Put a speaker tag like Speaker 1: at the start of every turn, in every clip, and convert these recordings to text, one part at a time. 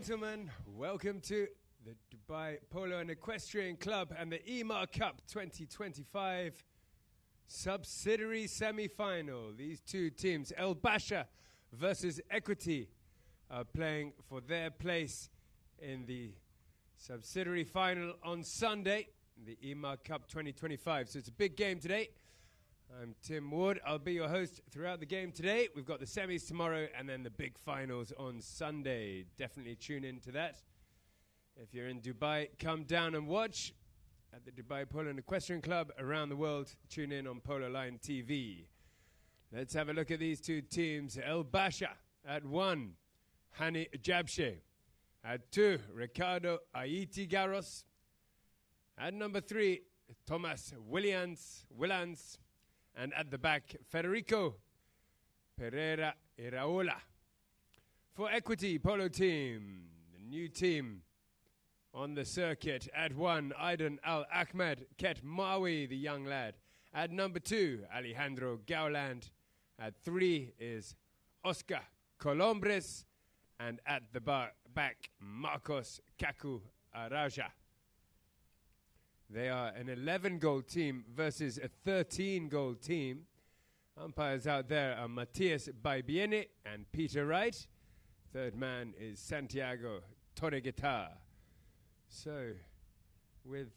Speaker 1: gentlemen, welcome to the Dubai Polo and Equestrian Club and the Emaar Cup 2025 subsidiary semi-final. These two teams, El Basha versus Equity, are playing for their place in the subsidiary final on Sunday, the Emaar Cup 2025. So it's a big game today. I'm Tim Ward. I'll be your host throughout the game today. We've got the semis tomorrow and then the big finals on Sunday. Definitely tune in to that. If you're in Dubai, come down and watch at the Dubai Polo and Equestrian Club. Around the world, tune in on Polo Line TV. Let's have a look at these two teams. El Basha at 1, Hani Jabshe. At 2, Ricardo Aiti Garros. At number 3, Thomas Willans. And at the back, Federico Pereira Iraola. For Equity Polo Team, the new team on the circuit. At 1, Aidan Al-Ahmed Ket Mawi, the young lad. At number 2, Alejandro Gauland. At 3 is Oscar Colombres. And at the back, Marcos Kaku Araja. They are an 11-goal team versus a 13-goal team. Umpires out there are Matias Baibiene and Peter Wright. Third man is Santiago Torreguitar. So, with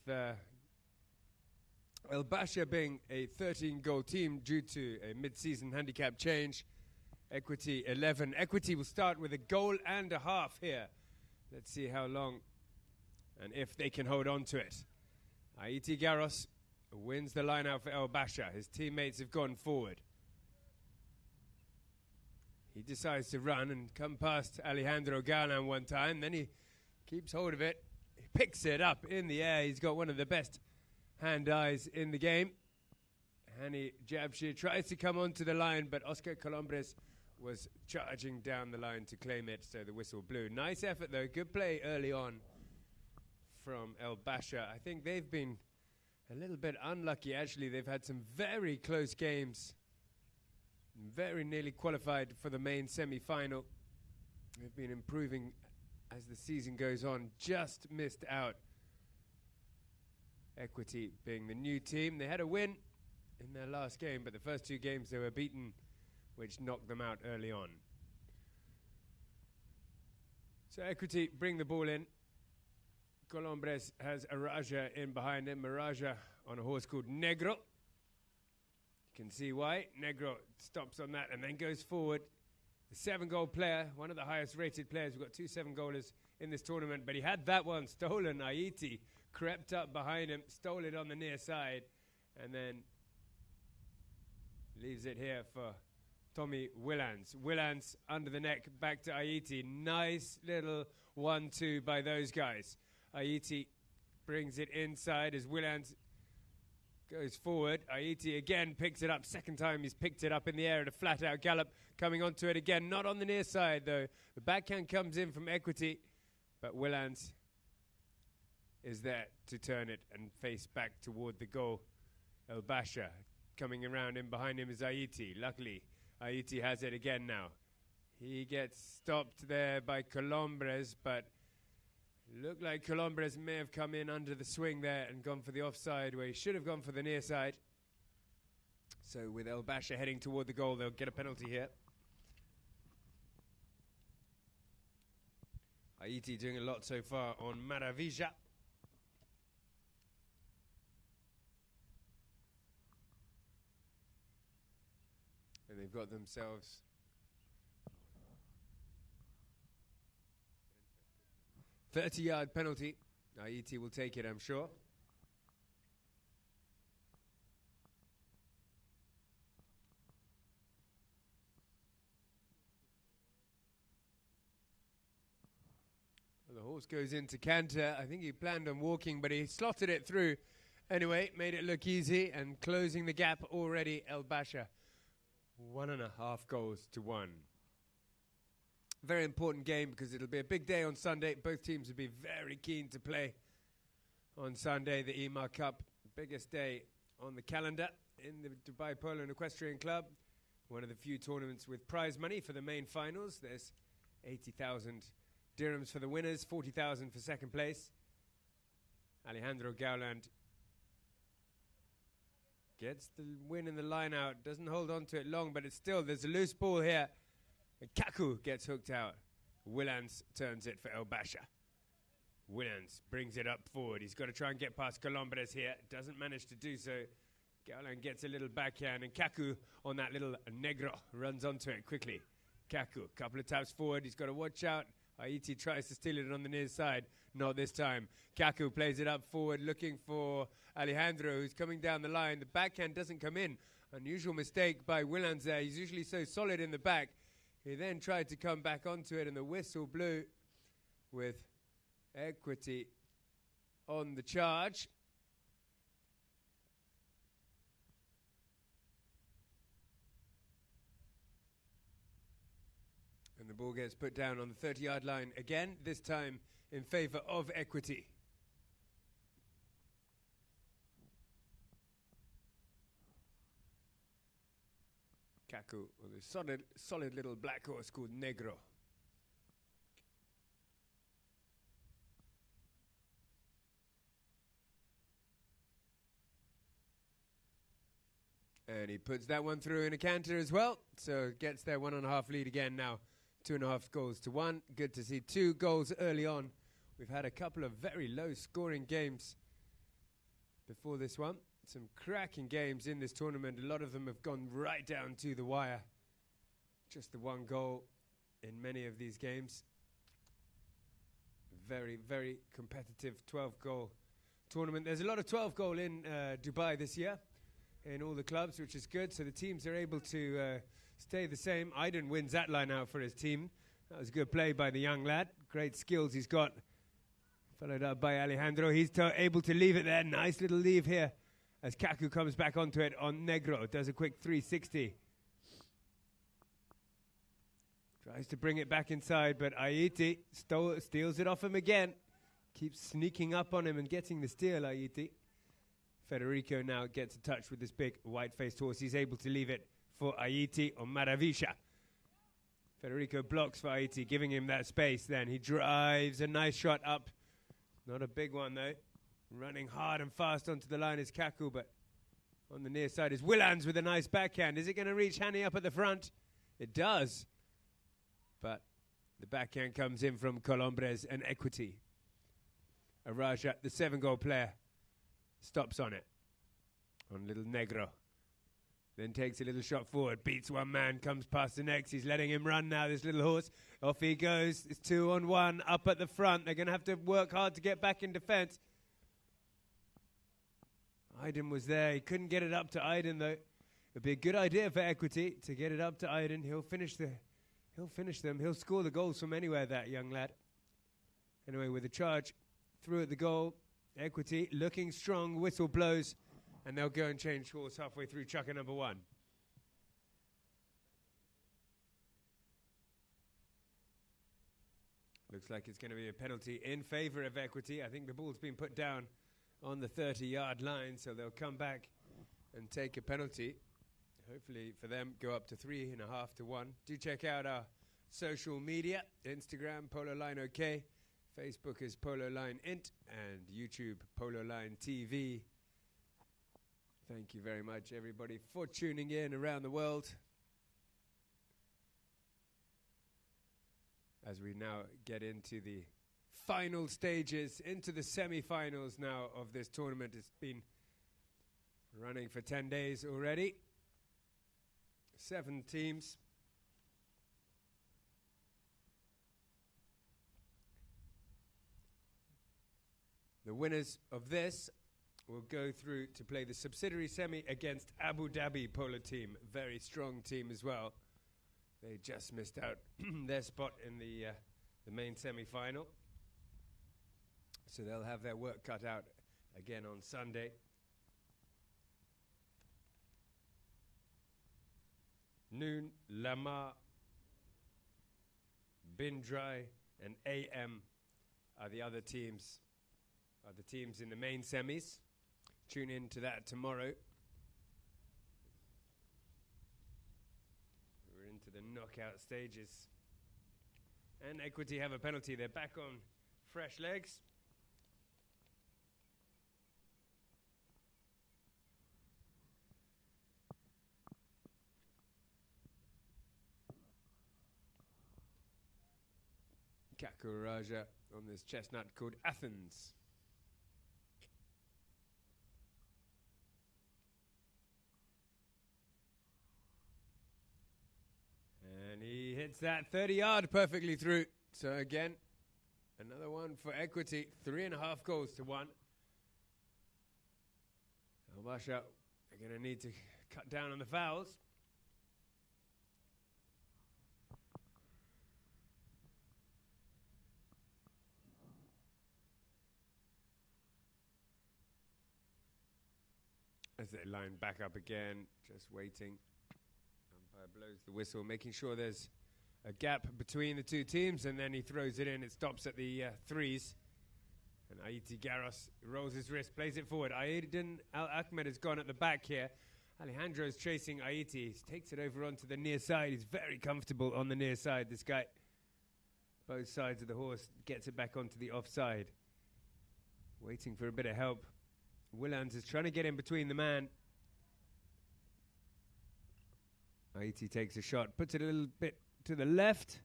Speaker 1: El Basha being a 13-goal team due to a mid-season handicap change, Equity 11. Equity will start with a goal and a half here. Let's see how long and if they can hold on to it. Aiti Garros wins the line out for El Basha. His teammates have gone forward. He decides to run and come past Alejandro Gauland one time. Then he keeps hold of it. He picks it up in the air. He's got one of the best hand-eyes in the game. Hani Jabshir tries to come onto the line, but Oscar Colombres was charging down the line to claim it, so the whistle blew. Nice effort, though. Good play early on from El Basha. I think they've been a little bit unlucky, actually. They've had some very close games. Very nearly qualified for the main semi-final. They've been improving as the season goes on. Just missed out. Equity being the new team. They had a win in their last game, but the first two games they were beaten, which knocked them out early on. So Equity bring the ball in. Colombres has Araja in behind him. Araja on a horse called Negro. You can see why. Negro stops on that and then goes forward. The 7-goal player, one of the highest rated players. We've got 2 7-goalers in this tournament, but he had that one stolen. Aiti crept up behind him, stole it on the near side, and then leaves it here for Tommy Willans. Willans under the neck, back to Aiti. Nice little 1-2 by those guys. Aiti brings it inside as Willans goes forward. Aiti again picks it up. Second time he's picked it up in the air at a flat-out gallop. Coming onto it again. Not on the near side, though. The backhand comes in from Equity, but Willans is there to turn it and face back toward the goal. El Basha coming around in behind him is Aiti. Luckily, Aiti has it again now. He gets stopped there by Colombres, but looked like Colombres may have come in under the swing there and gone for the offside where he should have gone for the near side. So with El Basha heading toward the goal, they'll get a penalty here. Aiti doing a lot so far on Maravilla. And they've got themselves 30-yard penalty. Aiti will take it, I'm sure. Well, the horse goes into canter. I think he planned on walking, but he slotted it through. Anyway, made it look easy and closing the gap already. El Basha, 1.5 goals to 1. Very important game because it'll be a big day on Sunday. Both teams will be very keen to play on Sunday, the Emaar Cup. Biggest day on the calendar in the Dubai Polo and Equestrian Club. One of the few tournaments with prize money for the main finals. There's 80,000 dirhams for the winners, 40,000 for second place. Alejandro Gauland gets the win in the line out, doesn't hold on to it long, but it's still, there's a loose ball here. And Kaku gets hooked out. Willans turns it for El Basha. Willans brings it up forward. He's got to try and get past Colombres here. Doesn't manage to do so. Gauland gets a little backhand, and Kaku on that little negro runs onto it quickly. Kaku, a couple of taps forward. He's got to watch out. Haiti tries to steal it on the near side. Not this time. Kaku plays it up forward, looking for Alejandro, who's coming down the line. The backhand doesn't come in. Unusual mistake by Willans there. He's usually so solid in the back. He then tried to come back onto it, and the whistle blew with Equity on the charge. And the ball gets put down on the 30-yard line again, this time in favor of Equity. Kaku with a solid little black horse called Negro. And he puts that one through in a canter as well. So gets their 1.5 lead again now. 2.5 goals to 1. Good to see 2 goals early on. We've had a couple of very low scoring games before this one. Some cracking games in this tournament. A lot of them have gone right down to the wire. Just the 1 goal in many of these games. Very, very competitive 12-goal tournament. There's a lot of 12-goal in Dubai this year in all the clubs, which is good. So the teams are able to stay the same. Aiden wins that line out for his team. That was a good play by the young lad. Great skills he's got. Followed up by Alejandro. He's able to leave it there. Nice little leave here as Kaku comes back onto it on Negro. Does a quick 360. Tries to bring it back inside, but Haiti steals it off him again. Keeps sneaking up on him and getting the steal, Haiti. Federico now gets in touch with this big white-faced horse. He's able to leave it for Haiti on Maravisha. Federico blocks for Haiti, giving him that space. Then he drives a nice shot up. Not a big one, though. Running hard and fast onto the line is Kaku, but on the near side is Willans with a nice backhand. Is it going to reach Hani up at the front? It does. But the backhand comes in from Colombres and Equity. Araja, the 7-goal player, stops on it. On little Negro. Then takes a little shot forward. Beats one man. Comes past the next. He's letting him run now, this little horse. Off he goes. It's 2-on-1 up at the front. They're going to have to work hard to get back in defense. Aiden was there. He couldn't get it up to Aiden, though. It'd be a good idea for Equity to get it up to Aiden. He'll finish them. He'll score the goals from anywhere, that young lad. Anyway, with a charge through at the goal. Equity looking strong, whistle blows, and they'll go and change course halfway through chukker number 1. Looks like it's going to be a penalty in favor of Equity. I think the ball's been put down on the 30-yard line, so they'll come back and take a penalty. Hopefully for them, go up to 3.5 to 1. Do check out our social media, Instagram, Polo Line OK. Facebook is Polo Line Int, and YouTube, Polo Line TV. Thank you very much, everybody, for tuning in around the world. As we now get into the final stages, into the semi-finals now of this tournament. It's been running for 10 days already. 7 teams. The winners of this will go through to play the subsidiary semi against Abu Dhabi Polo team. Very strong team as well. They just missed out their spot in the main semi-final. So they'll have their work cut out again on Sunday. Noon, Lama, Bindrai, and AM are the other teams. Are the teams in the main semis. Tune in to that tomorrow. We're into the knockout stages. And Equity have a penalty. They're back on fresh legs. Kaku Raja on this chestnut called Athens. And he hits that 30-yard perfectly through. So again, another one for Equity. 3.5 goals to 1. Al Basha are going to need to cut down on the fouls. As they line back up again, just waiting. Umpire blows the whistle, making sure there's a gap between the two teams, and then he throws it in. It stops at the 3s. And Aiti Garros rolls his wrist, plays it forward. Aiden Al-Ahmed has gone at the back here. Alejandro's chasing Aiti. He takes it over onto the near side. He's very comfortable on the near side, this guy. Both sides of the horse, gets it back onto the offside. Waiting for a bit of help. Willans is trying to get in between the man. Aiti takes a shot, puts it a little bit to the left.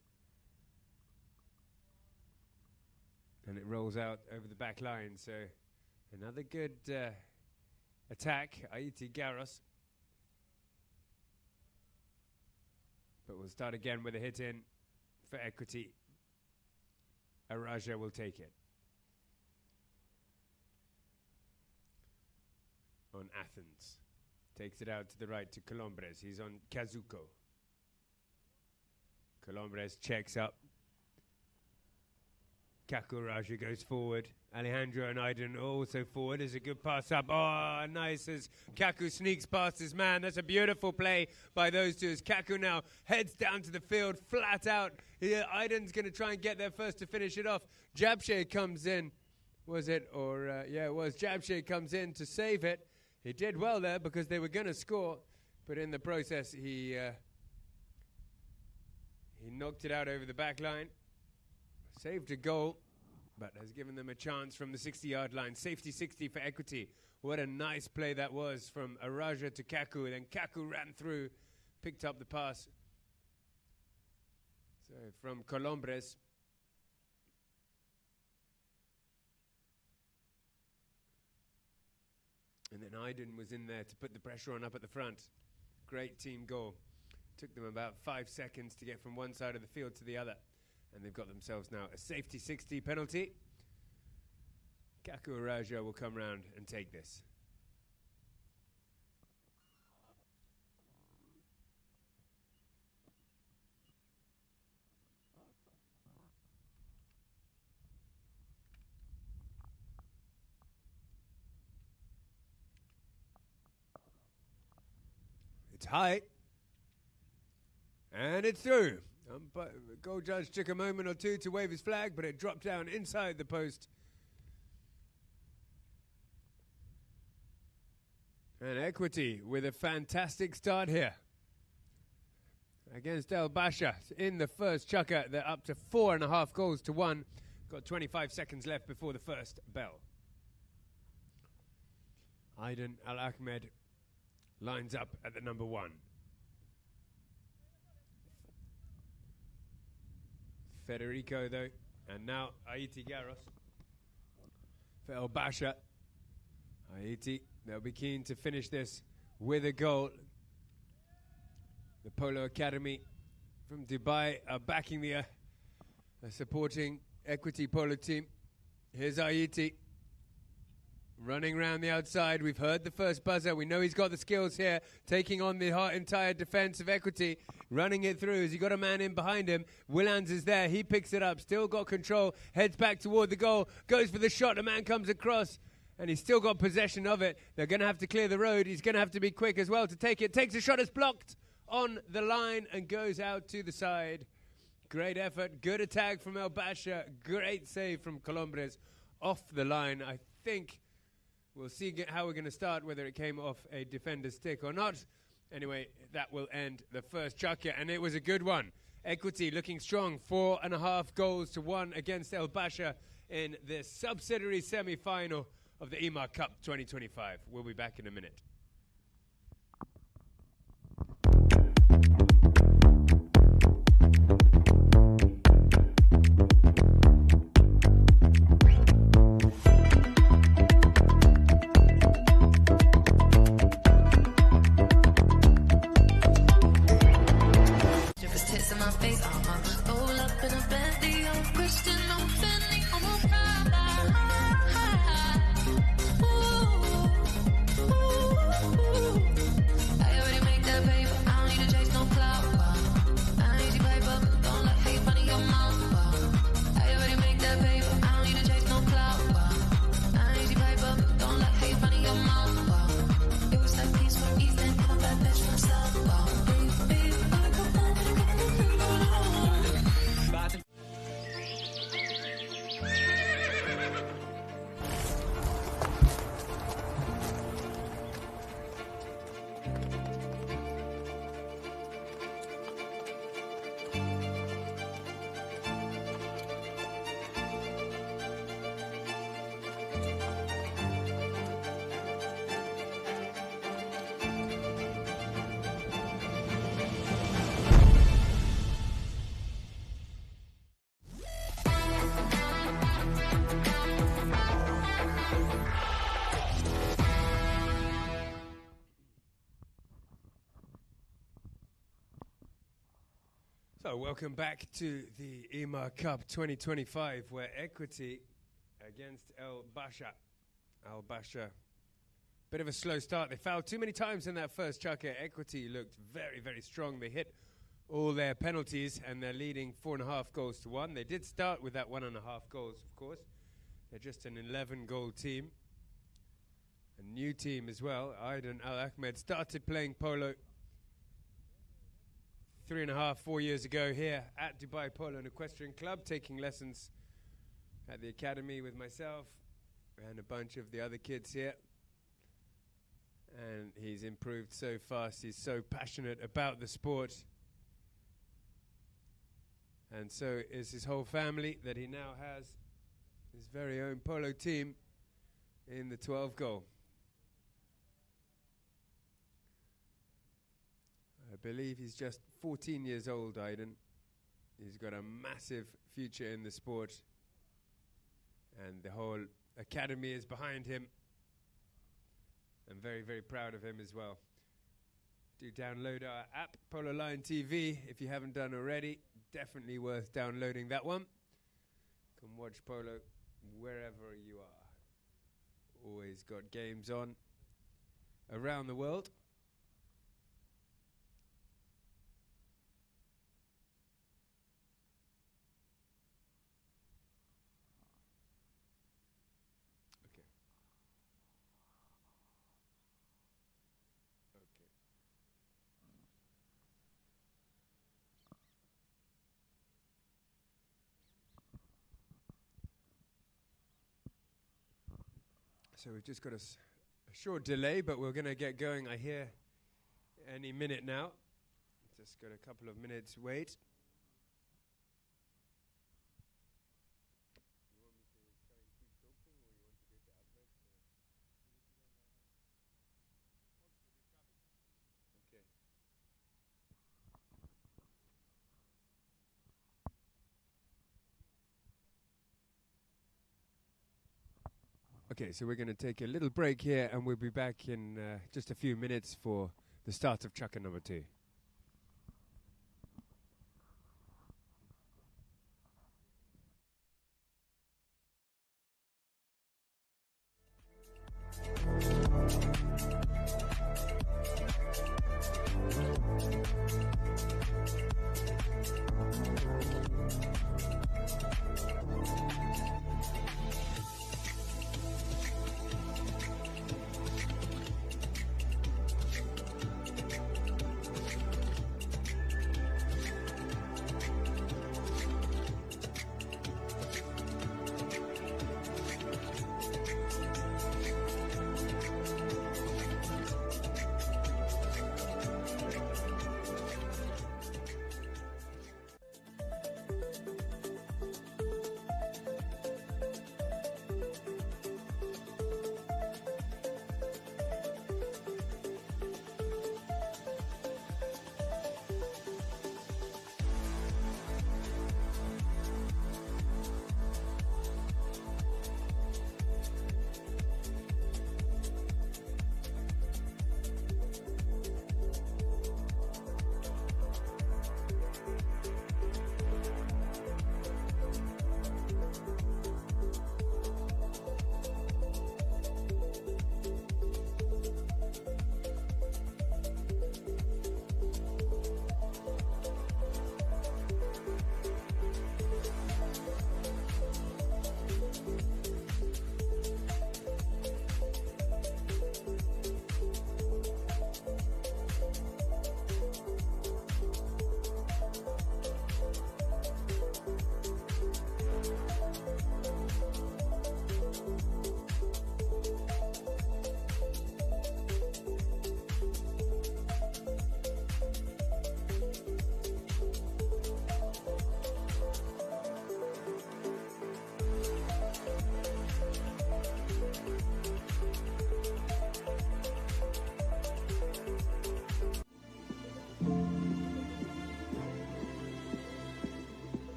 Speaker 1: And it rolls out over the back line. So another good attack, Aiti Garros. But we'll start again with a hit in for Equity. Araja will take it. On Athens. Takes it out to the right to Colombres. He's on Kazuko. Colombres checks up. Kaku Raja goes forward. Alejandro and Aiden also forward. There's a good pass up. Oh, nice as Kaku sneaks past his man. That's a beautiful play by those two as Kaku now heads down to the field, flat out. Aiden's going to try and get there first to finish it off. Jabshe comes in. Was it? Or, yeah, it was. Jabshe comes in to save it. He did well there because they were going to score, but in the process, he knocked it out over the back line. Saved a goal, but has given them a chance from the 60-yard line. Safety 60 for Equity. What a nice play that was from Araja to Kaku. And then Kaku ran through, picked up the pass. So from Colombres. And then Aiden was in there to put the pressure on up at the front. Great team goal. Took them about 5 seconds to get from one side of the field to the other. And they've got themselves now a safety 60 penalty. Kaku Araja will come round and take this. It's high. And it's through. Goal judge took a moment or two to wave his flag, but it dropped down inside the post. And Equity with a fantastic start here against El Basha in the first chukker. They're up to 4.5 goals to 1. Got 25 seconds left before the first bell. Aiden Al-Ahmed lines up at the number 1. Federico, though, and now Aiti Garros for El Basha. Aiti, they'll be keen to finish this with a goal. The Polo Academy from Dubai are backing the supporting Equity Polo team. Here's Aiti running around the outside. We've heard the first buzzer. We know he's got the skills here, taking on the entire defense of Equity, running it through. Has he got a man in behind him? Willans is there. He picks it up. Still got control. Heads back toward the goal. Goes for the shot. A man comes across, and he's still got possession of it. They're going to have to clear the road. He's going to have to be quick as well to take it. Takes a shot. It's blocked on the line and goes out to the side. Great effort. Good attack from El Basha. Great save from Colombres off the line. I think we'll see how we're going to start, whether it came off a defender's stick or not. Anyway, that will end the first chukker, and it was a good one. Equity looking strong, 4.5 goals to 1 against El Basha in the subsidiary semi-final of the Emaar Cup 2025. We'll be back in a minute. So welcome back to the Emaar Cup 2025, where Equity against El Basha. El Basha, bit of a slow start. They fouled too many times in that first chukker. Equity looked very, very strong. They hit all their penalties, and they're leading 4.5 goals to 1. They did start with that 1.5 goals, of course. They're just an 11-goal team. A new team as well. Aidan Al Ahmed started playing polo 3.5-4 years ago here at Dubai Polo and Equestrian Club, taking lessons at the academy with myself and a bunch of the other kids here. And he's improved so fast. He's so passionate about the sport. And so is his whole family, that he now has his very own polo team in the 12 goal. I believe he's just 14 years old, Aidan. He's got a massive future in the sport, and the whole academy is behind him. I'm very, very proud of him as well. Do download our app, Polo Line TV, if you haven't done already. Definitely worth downloading that one. Can watch polo wherever you are. Always got games on around the world. So we've just got a short delay, but we're going to get going, I hear, any minute now. Just got a couple of minutes wait. You want me to try and keep talking, or you want to go to adverts? Okay. Okay, so we're going to take a little break here, and we'll be back in just a few minutes for the start of chukker number 2.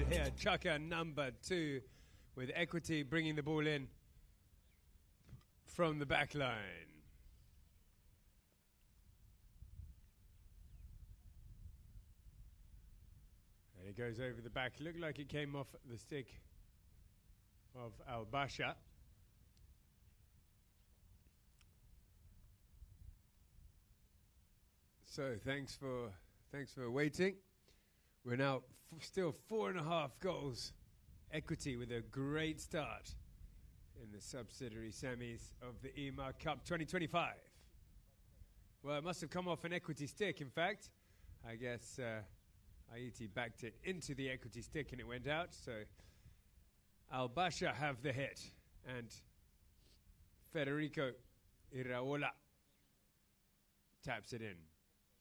Speaker 1: started here. Chukka number 2 with Equity bringing the ball in from the back line. And it goes over the back. Looked like it came off the stick of Al-Basha. So thanks for waiting. We're now still 4.5 goals. Equity with a great start in the subsidiary semis of the Emaar Cup 2025. Well, it must have come off an Equity stick, in fact. I guess Haiti backed it into the Equity stick and it went out. So Al-Basha have the hit. And Federico Iraola taps it in.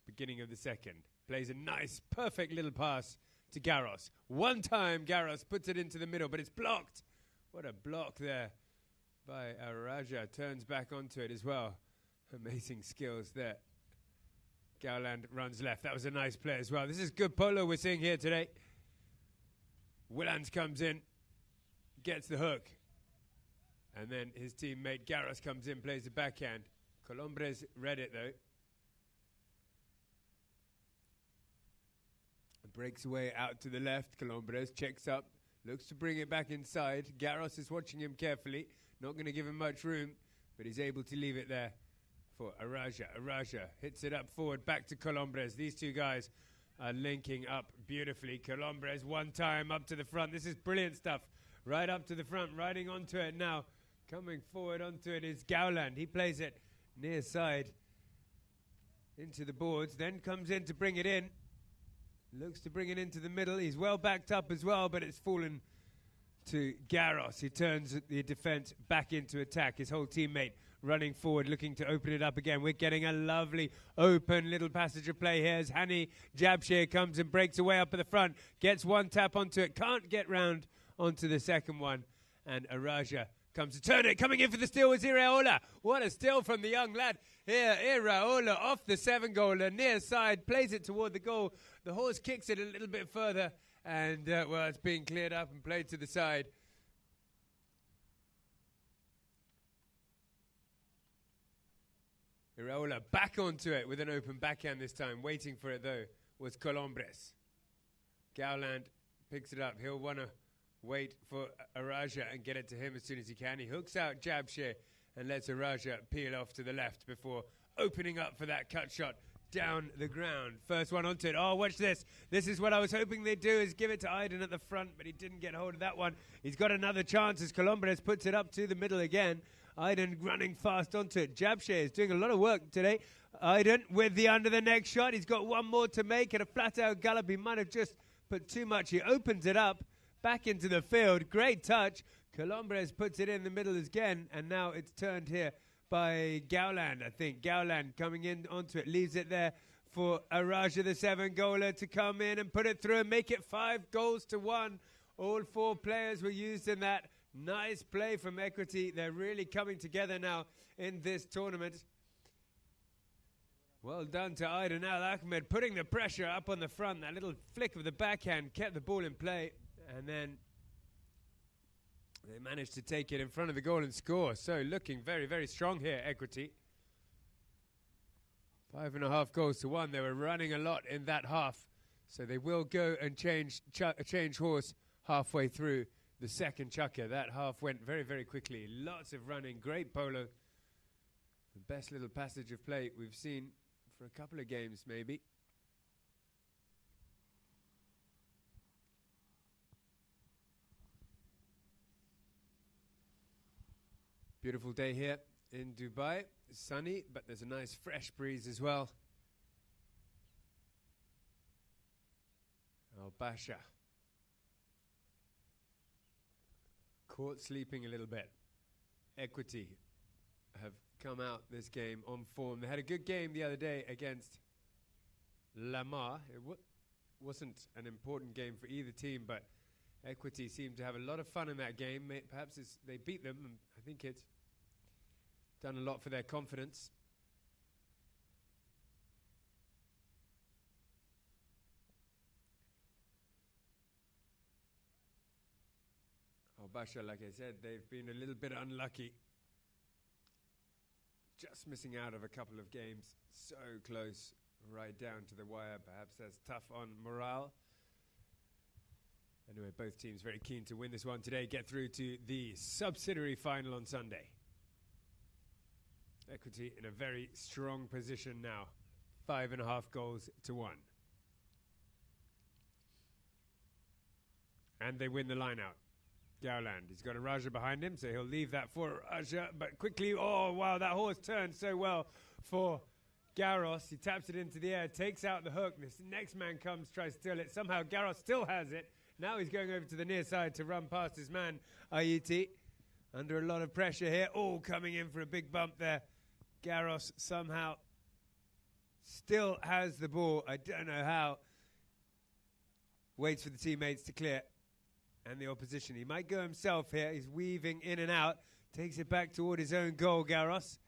Speaker 1: Beginning of the second. Plays a nice, perfect little pass to Garros. One time, Garros puts it into the middle, but it's blocked. What a block there by Araja. Turns back onto it as well. Amazing skills there. Gowland runs left. That was a nice play as well. This is good polo we're seeing here today. Willans comes in, gets the hook. And then his teammate Garros comes in, plays the backhand. Colombres read it though. Breaks away out to the left. Colombres checks up, looks to bring it back inside. Garros is watching him carefully, not going to give him much room, but he's able to leave it there for Araja. Araja hits it up forward, back to Colombres. These two guys are linking up beautifully. Colombres one time up to the front. This is brilliant stuff. Right up to the front, riding onto it now. Coming forward onto it is Gowland. He plays it near side into the boards, then comes in to bring it in. Looks to bring it into the middle. He's well backed up as well, but it's fallen to Garros. He turns the defense back into attack. His whole teammate running forward, looking to open it up again. We're getting a lovely open little passage of play here as Hani Jabshir comes and breaks away up at the front. Gets one tap onto it. Can't get round onto the second one. And Araja comes to turn it. Coming in for the steal was Iraola. What a steal from the young lad. Here, Iraola off the 7-goaler, near side, plays it toward the goal. The horse kicks it a little bit further, and, well, it's being cleared up and played to the side. Iraola back onto it with an open backhand this time. Waiting for it, though, was Colombres. Gowland picks it up. He'll want to wait for Araja and get it to him as soon as he can. He hooks out Jabshir and lets Araja peel off to the left before opening up for that cut shot down the ground. First one onto it. Oh, watch this. This is what I was hoping they'd do, is give it to Aiden at the front, but he didn't get hold of that one. He's got another chance as Colombres puts it up to the middle again. Aiden running fast onto it. Jabshir is doing a lot of work today. Aiden with the under the neck shot. He's got one more to make and a flat out gallop. He might have just put too much. He opens it up back into the field. Great touch. Colombres puts it in the middle again, and now it's turned here by Gowland, I think. Gowland coming in onto it, leaves it there for Araja, the 7-goaler, to come in and put it through and make it 5-1. All 4 players were used in that. Nice play from Equity. They're really coming together now in this tournament. Well done to Aiden Al Ahmed, putting the pressure up on the front. That little flick of the backhand kept the ball in play, and then they managed to take it in front of the goal and score. So looking very, very strong here, Equity. 5.5-1. They were running a lot in that half. So they will go and change horse halfway through the second chukka. That half went very, very quickly. Lots of running. Great polo. The best little passage of play we've seen for a couple of games, maybe. Beautiful day here in Dubai. Sunny, but there's a nice fresh breeze as well. Al-Basha caught sleeping a little bit. Equity have come out this game on form. They had a good game the other day against Lamar. It wasn't an important game for either team, but Equity seemed to have a lot of fun in that game. Perhaps they beat them, and I think it's done a lot for their confidence. Al-Basha, like I said, they've been a little bit unlucky. Just missing out of a couple of games. So close, right down to the wire. Perhaps that's tough on morale. Anyway, both teams very keen to win this one today, get through to the subsidiary final on Sunday. Equity in a very strong position now. 5.5 goals to 1. And they win the line out. Gowland, he's got a Raja behind him, so he'll leave that for Raja. But quickly, oh wow, that horse turned so well for Garros. He taps it into the air, takes out the hook. This next man comes, tries to steal it. Somehow Garros still has it. Now he's going over to the near side to run past his man, Ayiti. Under a lot of pressure here. Oh, coming in for a big bump there. Garros somehow still has the ball. I don't know how. Waits for the teammates to clear. And the opposition. He might go himself here. He's weaving in and out. Takes it back toward his own goal, Garros.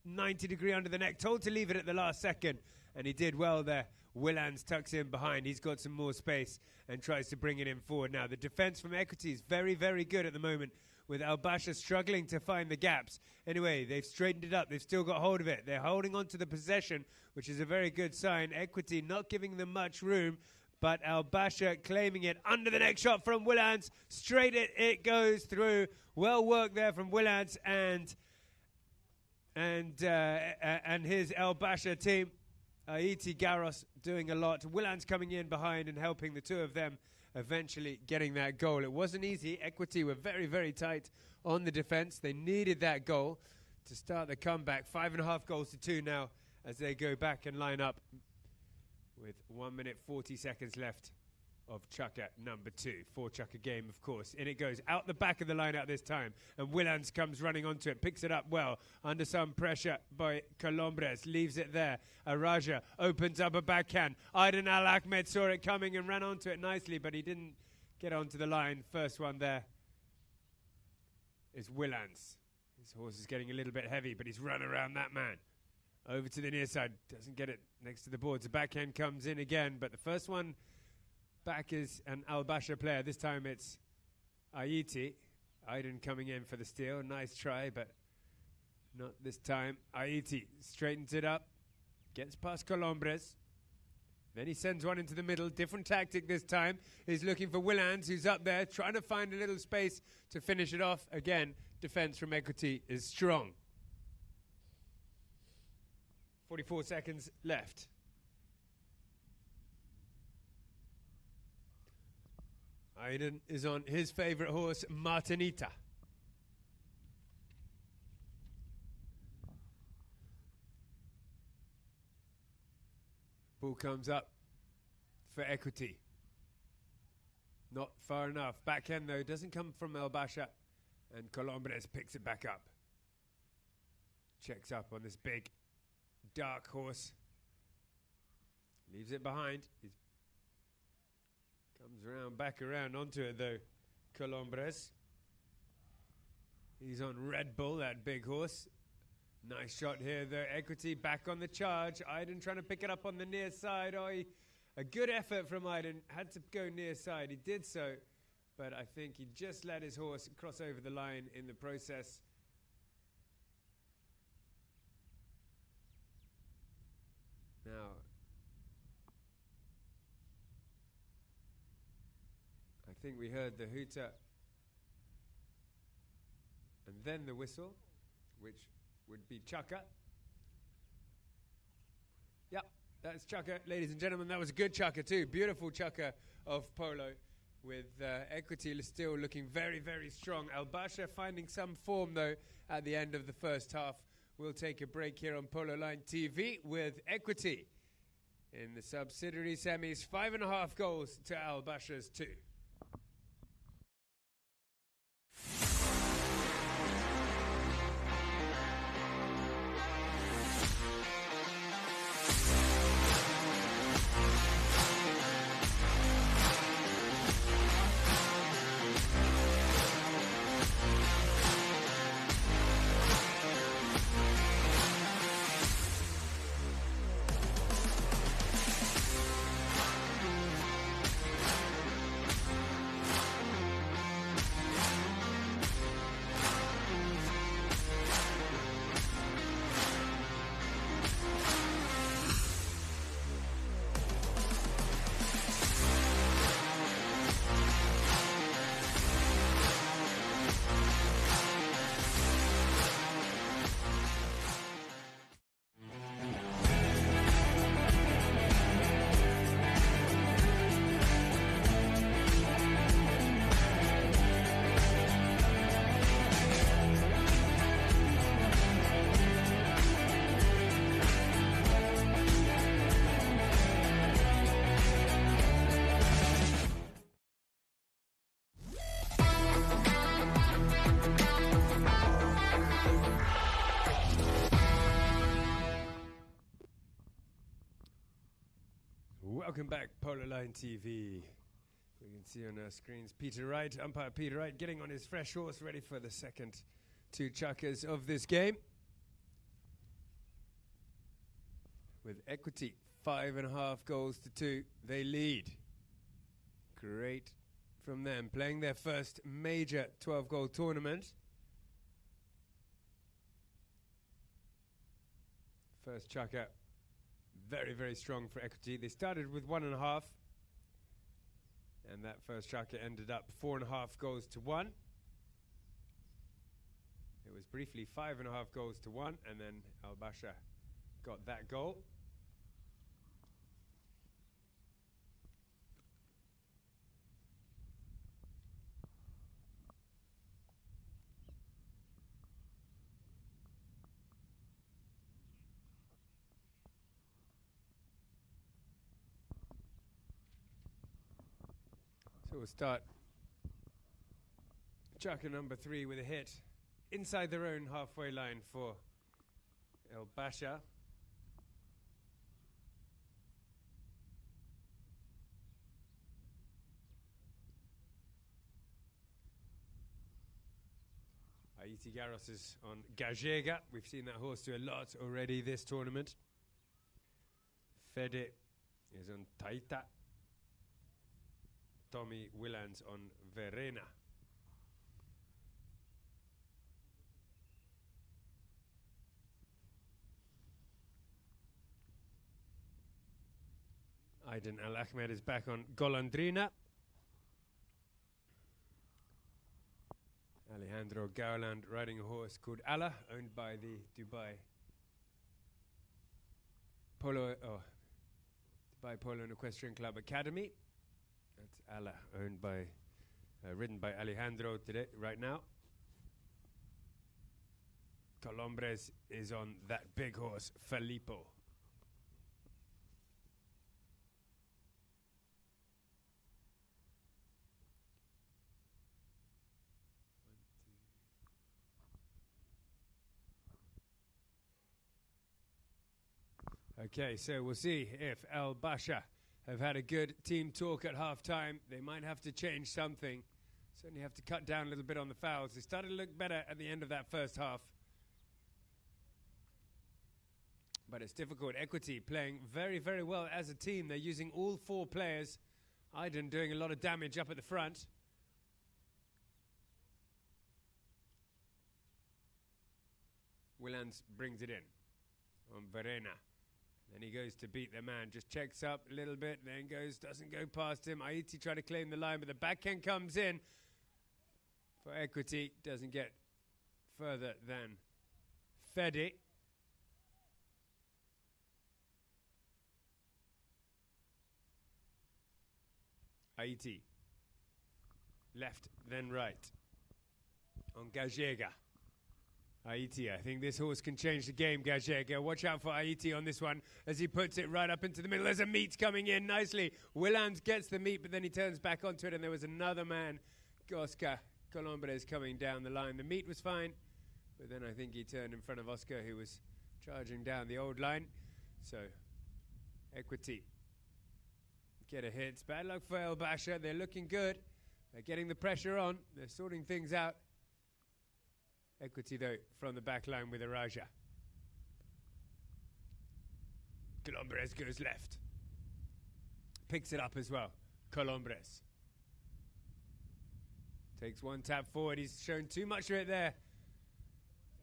Speaker 1: 90-degree under the neck. Told to leave it at the last second. And he did well there. Willans tucks in behind. He's got some more space and tries to bring it in forward. Now, the defense from Equity is very, very good at the moment, with Al-Basha struggling to find the gaps. Anyway, they've straightened it up. They've still got hold of it. They're holding on to the possession, which is a very good sign. Equity not giving them much room. But Al-Basha claiming it. Under the next shot from Willans. Straight it goes through. Well worked there from Willans and his Al-Basha team. Ayiti, Garros doing a lot. Willans coming in behind and helping the two of them eventually getting that goal. It wasn't easy. Equity were very, very tight on the defense. They needed that goal to start the comeback. 5.5 goals to 2 now as they go back and line up. With 1 minute 40 seconds left of Chukka number 2. 4 Chukka game, of course. In it goes, out the back of the line out this time. And Willans comes running onto it, picks it up well. Under some pressure by Colombres, leaves it there. Araja opens up a backhand. Aiden Al-Ahmed saw it coming and ran onto it nicely, but he didn't get onto the line. First one there is Willans. His horse is getting a little bit heavy, but he's run around that man. Over to the near side, doesn't get it next to the boards. The backhand comes in again, but the first one back is an Al-Basha player. This time it's Ayiti. Aiden coming in for the steal. Nice try, but not this time. Ayiti straightens it up, gets past Colombres. Then he sends one into the middle. Different tactic this time. He's looking for Willans, who's up there, trying to find a little space to finish it off. Again, defense from Equity is strong. 44 seconds left. Aiden is on his favorite horse, Martinita. Ball comes up for Equity. Not far enough. Backhand, though, doesn't come from Al-Basha. And Colombres picks it back up. Checks up on this big dark horse. Leaves it behind. He comes around, back around onto it though. Colombres. He's on Red Bull, that big horse. Nice shot here though. Equity back on the charge. Aiden trying to pick it up on the near side. Oh, a good effort from Aiden. Had to go near side. He did so. But I think he just let his horse cross over the line in the process. Now, I think we heard the hooter and then the whistle, which would be Chukka. Yep, that's Chukka, ladies and gentlemen. That was a good Chukka too. Beautiful Chukka of Polo, with Equity still looking very, very strong. Al-Basha finding some form though at the end of the first half. We'll take a break here on Polo Line TV with Equity in the subsidiary semis. 5.5 goals to Al-Basha's 2. Welcome back, Polo Line TV. We can see on our screens Peter Wright, umpire Peter Wright, getting on his fresh horse, ready for the second two chukkers of this game. With Equity, 5.5 goals to 2, they lead. Great from them, playing their first major 12-goal tournament. First chukker, very, very strong for Equity. They started with 1.5, and that first chukker ended up 4.5 goals to 1. It was briefly 5.5 goals to 1, and then Al Basha got that goal. So we'll start chukker number 3 with a hit inside their own halfway line for El Basha. Aiti Garros is on Gajega. We've seen that horse do a lot already this tournament. Fede is on Taita. Tommy Willans on Verena. Aiden Al Ahmed is back on Golandrina. Alejandro Gowland riding a horse called Allah, owned by the Dubai Polo and Equestrian Club Academy. That's Allah, owned by, ridden by Alejandro today, right now. Colombres is on that big horse, Filippo. Okay, so we'll see if Al Basha have had a good team talk at half-time. They might have to change something. Certainly have to cut down a little bit on the fouls. They started to look better at the end of that first half. But it's difficult. Equity playing very, very well as a team. They're using all 4 players. Aiden doing a lot of damage up at the front. Willans brings it in on Verena. Then he goes to beat the man, just checks up a little bit, then goes, doesn't go past him. Aiti tried to claim the line, but the backhand comes in for Equity. Doesn't get further than Fede. Aiti. Left, then right. On Gajega. Aiti, I think this horse can change the game, Gajega. Watch out for Aiti on this one as he puts it right up into the middle. There's a meat coming in nicely. Willans gets the meat, but then he turns back onto it, and there was another man, Oscar Colombres, coming down the line. The meat was fine, but then I think he turned in front of Oscar, who was charging down the old line. So, Equity get a hit. It's bad luck for El Basha. They're looking good. They're getting the pressure on. They're sorting things out. Equity, though, from the back line with Araja. Colombres goes left. Picks it up as well. Colombres. Takes one tap forward. He's shown too much of it there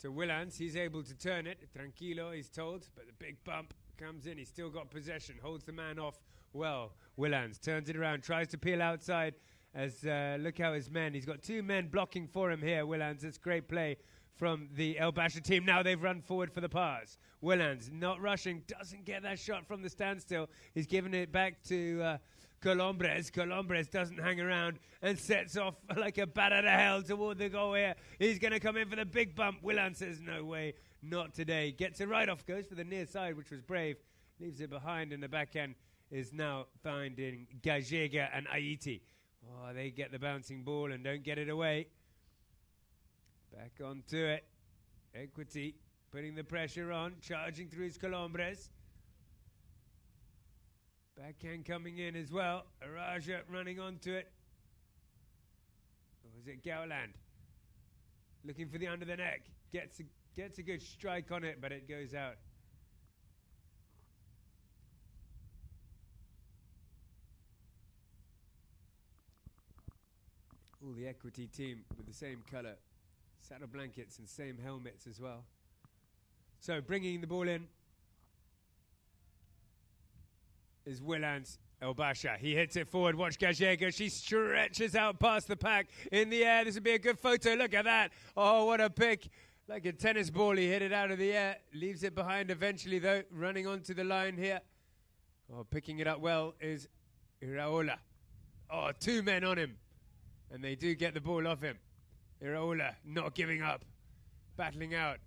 Speaker 1: to Willans. He's able to turn it. Tranquilo, he's told. But the big bump comes in. He's still got possession. Holds the man off well. Willans turns it around. Tries to peel outside. As look how his men, he's got 2 men blocking for him here, Willans. It's great play from the El Basha team. Now they've run forward for the pass. Willans not rushing, doesn't get that shot from the standstill. He's giving it back to Colombres. Colombres doesn't hang around and sets off like a bat out of hell toward the goal here. He's going to come in for the big bump. Willans says, no way, not today. Gets it right off, goes for the near side, which was brave. Leaves it behind, and the backhand is now finding Gajega and Aiti. Oh, they get the bouncing ball and don't get it away. Back onto it. Equity putting the pressure on, charging through his Colombres. Backhand coming in as well. Araja running onto it. Or is it Gowland? Looking for the under the neck. Gets a good strike on it, but it goes out. All the Equity team with the same colour. Saddle blankets and same helmets as well. So bringing the ball in is Willans El-Basha. He hits it forward. Watch Gajega. She stretches out past the pack in the air. This would be a good photo. Look at that. Oh, what a pick. Like a tennis ball, he hit it out of the air. Leaves it behind eventually, though. Running onto the line here. Oh, picking it up well is Iraola. Oh, 2 men on him. And they do get the ball off him. Iraola not giving up. Battling out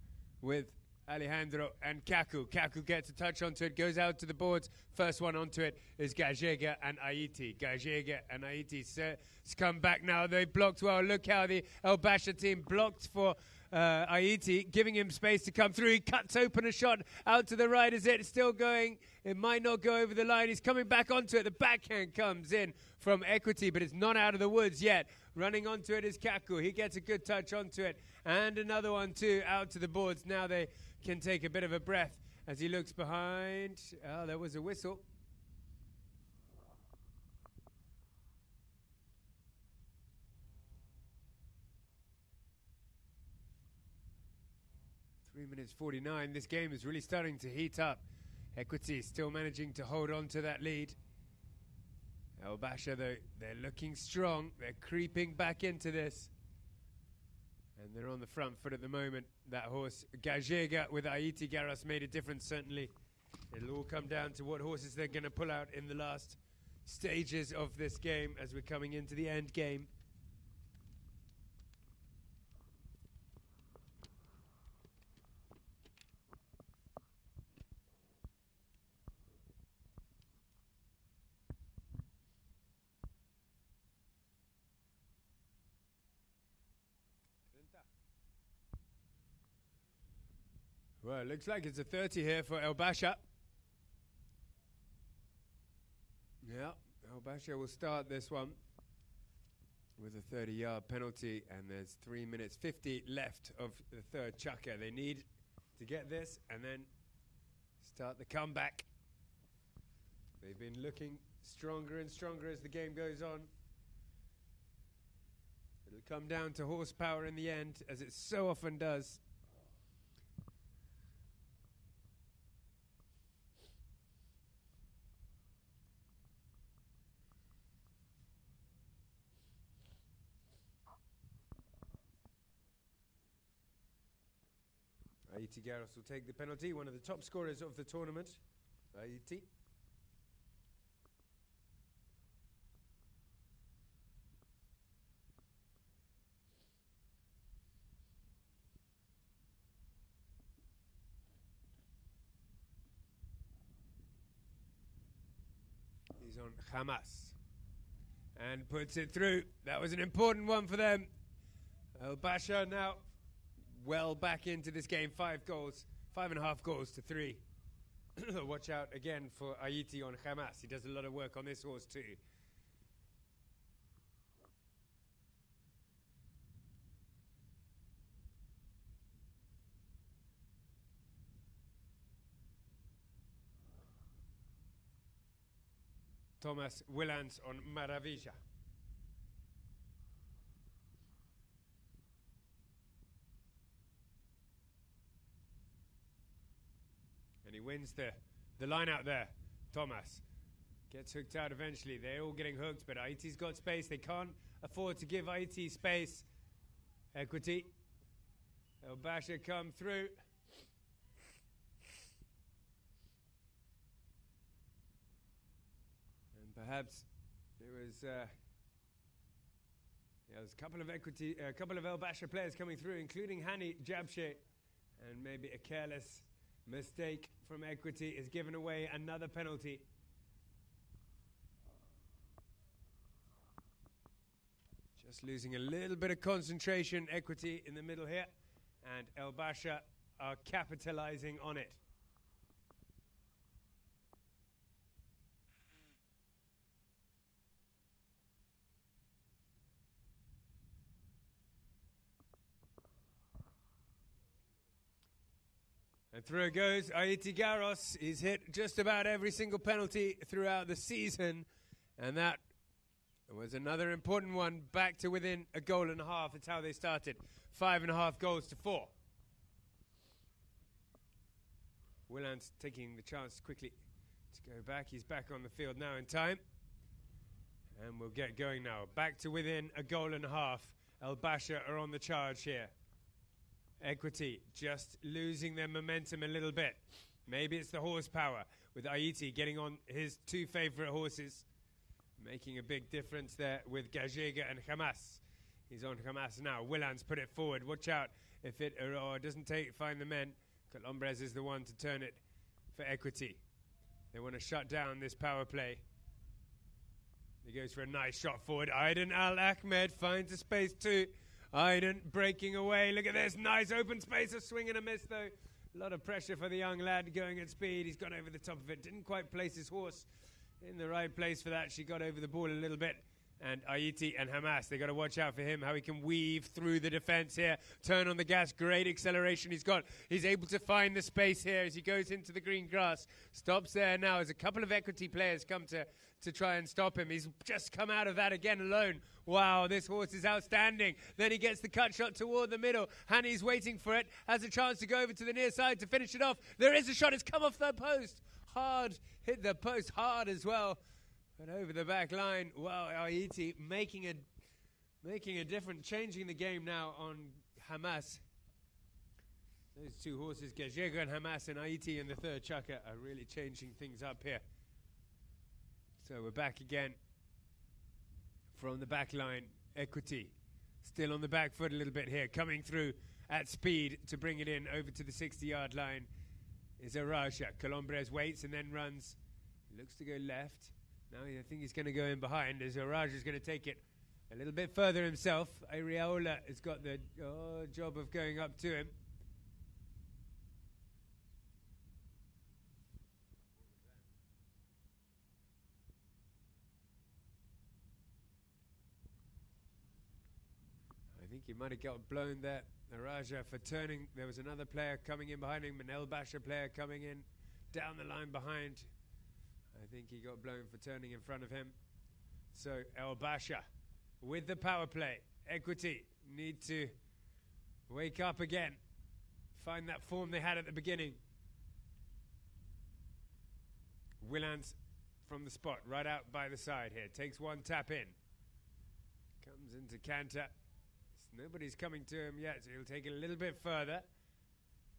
Speaker 1: with Alejandro and Kaku. Kaku gets a touch onto it, goes out to the boards. First one onto it is Gajega and Aiti. Gajega and Aiti come back now. They blocked well. Look how the El-Basha team blocked for Aiti, giving him space to come through. He cuts open a shot out to the right. Is it still going? It might not go over the line. He's coming back onto it. The backhand comes in from Equity, but it's not out of the woods yet. Running onto it is Kaku. He gets a good touch onto it. And another one, too, out to the boards. Now they can take a bit of a breath as he looks behind. Oh, there was a whistle. Three minutes 49. This game is really starting to heat up. Equity still managing to hold on to that lead. El-Basha, though, they're looking strong. They're creeping back into this. And they're on the front foot at the moment. That horse, Gajega with Aiti Garros, made a difference, certainly. It'll all come down to what horses they're going to pull out in the last stages of this game as we're coming into the end game. Well, it looks like it's a 30 here for El-Basha. Yeah, El-Basha will start this one with a 30-yard penalty, and there's 3 minutes 50 left of the third chukker. They need to get this and then start the comeback. They've been looking stronger and stronger as the game goes on. It'll come down to horsepower in the end, as it so often does. Aiti Garros will take the penalty, one of the top scorers of the tournament. Aiti. He's on Hamas and puts it through. That was an important one for them. El-Basha now well back into this game. 5 goals, 5.5 goals to 3. Watch out again for Aiti on Hamas. He does a lot of work on this horse too. Thomas Willans on Maravilla. And he wins the line out there. Thomas gets hooked out eventually. They're all getting hooked, but Aiti's got space. They can't afford to give Aiti space. Equity. El-Basha come through. And perhaps there was a couple of Equity, a couple of El-Basha players coming through, including Hani Jabshe, and maybe a careless mistake from Equity has given away another penalty. Just losing a little bit of concentration, Equity in the middle here, and El-Basha are capitalizing on it. And through it goes. Aiti Garros. He's hit just about every single penalty throughout the season. And that was another important one. Back to within a goal and a half. It's how they started. 5.5 goals to 4. Willan's taking the chance quickly to go back. He's back on the field now in time. And we'll get going now. Back to within a goal and a half. El Basha are on the charge here. Equity just losing their momentum a little bit. Maybe it's the horsepower with Aiti getting on his 2 favorite horses. Making a big difference there with Gajega and Hamas. He's on Hamas now. Willan's put it forward. Watch out if it doesn't find the men. Colombres is the one to turn it for Equity. They want to shut down this power play. He goes for a nice shot forward. Aiden Al-Ahmed finds a space too. Aiden breaking away. Look at this. Nice open space. A swing and a miss though. A lot of pressure for the young lad going at speed. He's gone over the top of it. Didn't quite place his horse in the right place for that. She got over the ball a little bit. And Aiti and Hamas, they got to watch out for him, how he can weave through the defense here. Turn on the gas, great acceleration he's got. He's able to find the space here as he goes into the green grass. Stops there now as a couple of Equity players come to try and stop him. He's just come out of that again alone. Wow, this horse is outstanding. Then he gets the cut shot toward the middle. Hani's waiting for it, has a chance to go over to the near side to finish it off. There is a shot, it's come off the post. Hard, hit the post hard as well. But over the back line, wow, Aiti making a difference, changing the game now on Hamas. Those 2 horses, Gajega and Hamas, and Aiti in the third chukka are really changing things up here. So we're back again from the back line. Equity still on the back foot a little bit here, coming through at speed to bring it in over to the 60-yard line is Araja. Colombres waits and then runs. He looks to go left. Now I think he's going to go in behind as Araja is going to take it a little bit further himself. Ariola has got the job of going up to him. I think he might have got blown there. Araja for turning. There was another player coming in behind him, an El Basha player coming in down the line behind. I think he got blown for turning in front of him. So El Basha with the power play. Equity need to wake up again. Find that form they had at the beginning. Willans from the spot, right out by the side here. Takes one tap in. Comes into canter. Nobody's coming to him yet, so he'll take it a little bit further.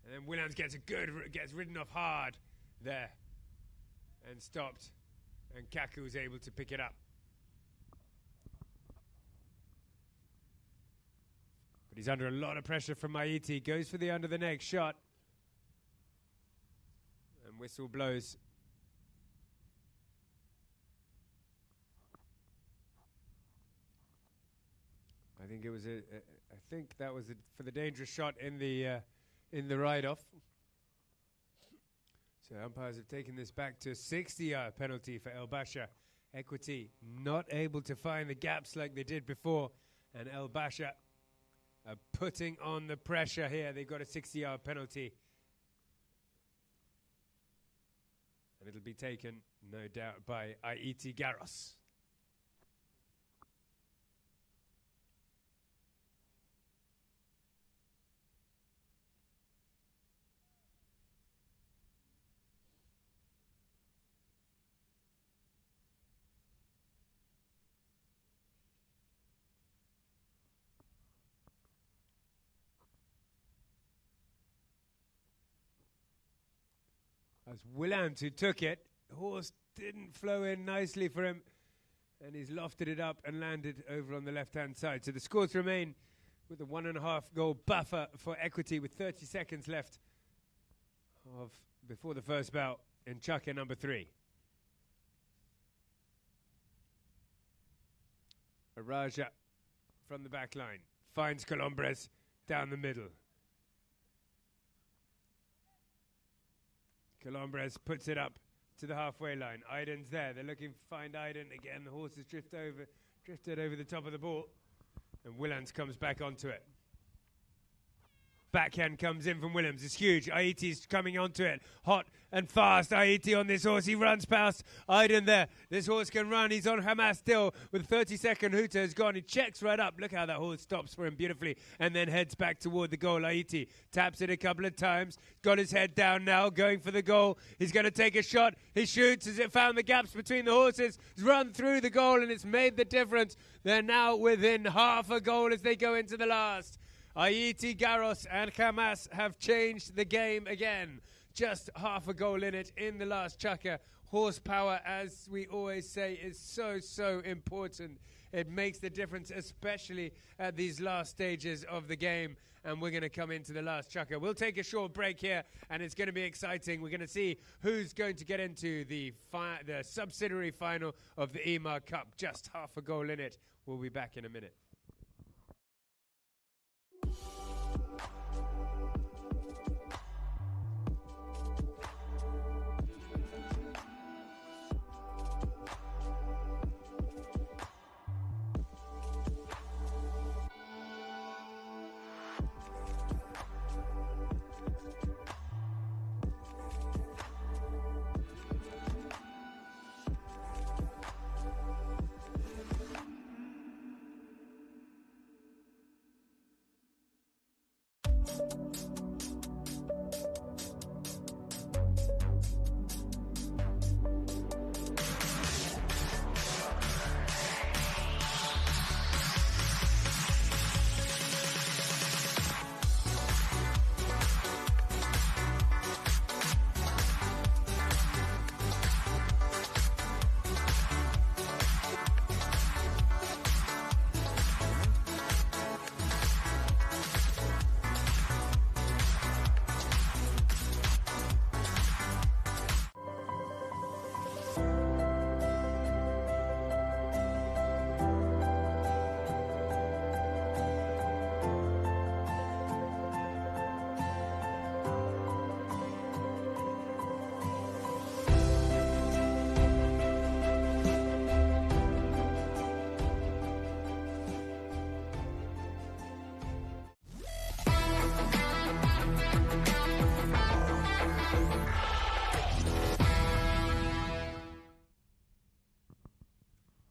Speaker 1: And then Willans gets ridden off hard there. And stopped. And Kaku was able to pick it up. But he's under a lot of pressure from Aiti. Goes for the under the neck shot. And whistle blows. I think it was I think that was for the dangerous shot in the ride-off. So umpires have taken this back to a 60-yard penalty for El Basha. Equity not able to find the gaps like they did before. And El Basha are putting on the pressure here. They've got a 60-yard penalty. And it'll be taken, no doubt, by Aiti Garros. That's Willant who took it. The horse didn't flow in nicely for him. And he's lofted it up and landed over on the left-hand side. So the scores remain with a 1.5 goal buffer for Equity with 30 seconds left before the first bout in chukka number 3. Araja from the back line finds Colombres down the middle. Colombres puts it up to the halfway line. Aiden's there. They're looking to find Aiden again. The horse has drifted over the top of the ball. And Willans comes back onto it. Backhand comes in from Williams. It's huge. Aiti's coming onto it. Hot and fast. Aiti on this horse. He runs past Aiden there. This horse can run. He's on Hamas still with 30-second. Huta has gone. He checks right up. Look how that horse stops for him beautifully and then heads back toward the goal. Aiti taps it a couple of times. Got his head down now, going for the goal. He's going to take a shot. He shoots. Has it found the gaps between the horses? He's run through the goal and it's made the difference. They're now within half a goal as they go into the last. Aiti, Garros and Hamas have changed the game again. Just half a goal in it in the last chukker. Horsepower, as we always say, is so important. It makes the difference, especially at these last stages of the game. And we're going to come into the last chukker. We'll take a short break here, and it's going to be exciting. We're going to see who's going to get into the subsidiary final of the Emaar Cup. Just half a goal in it. We'll be back in a minute.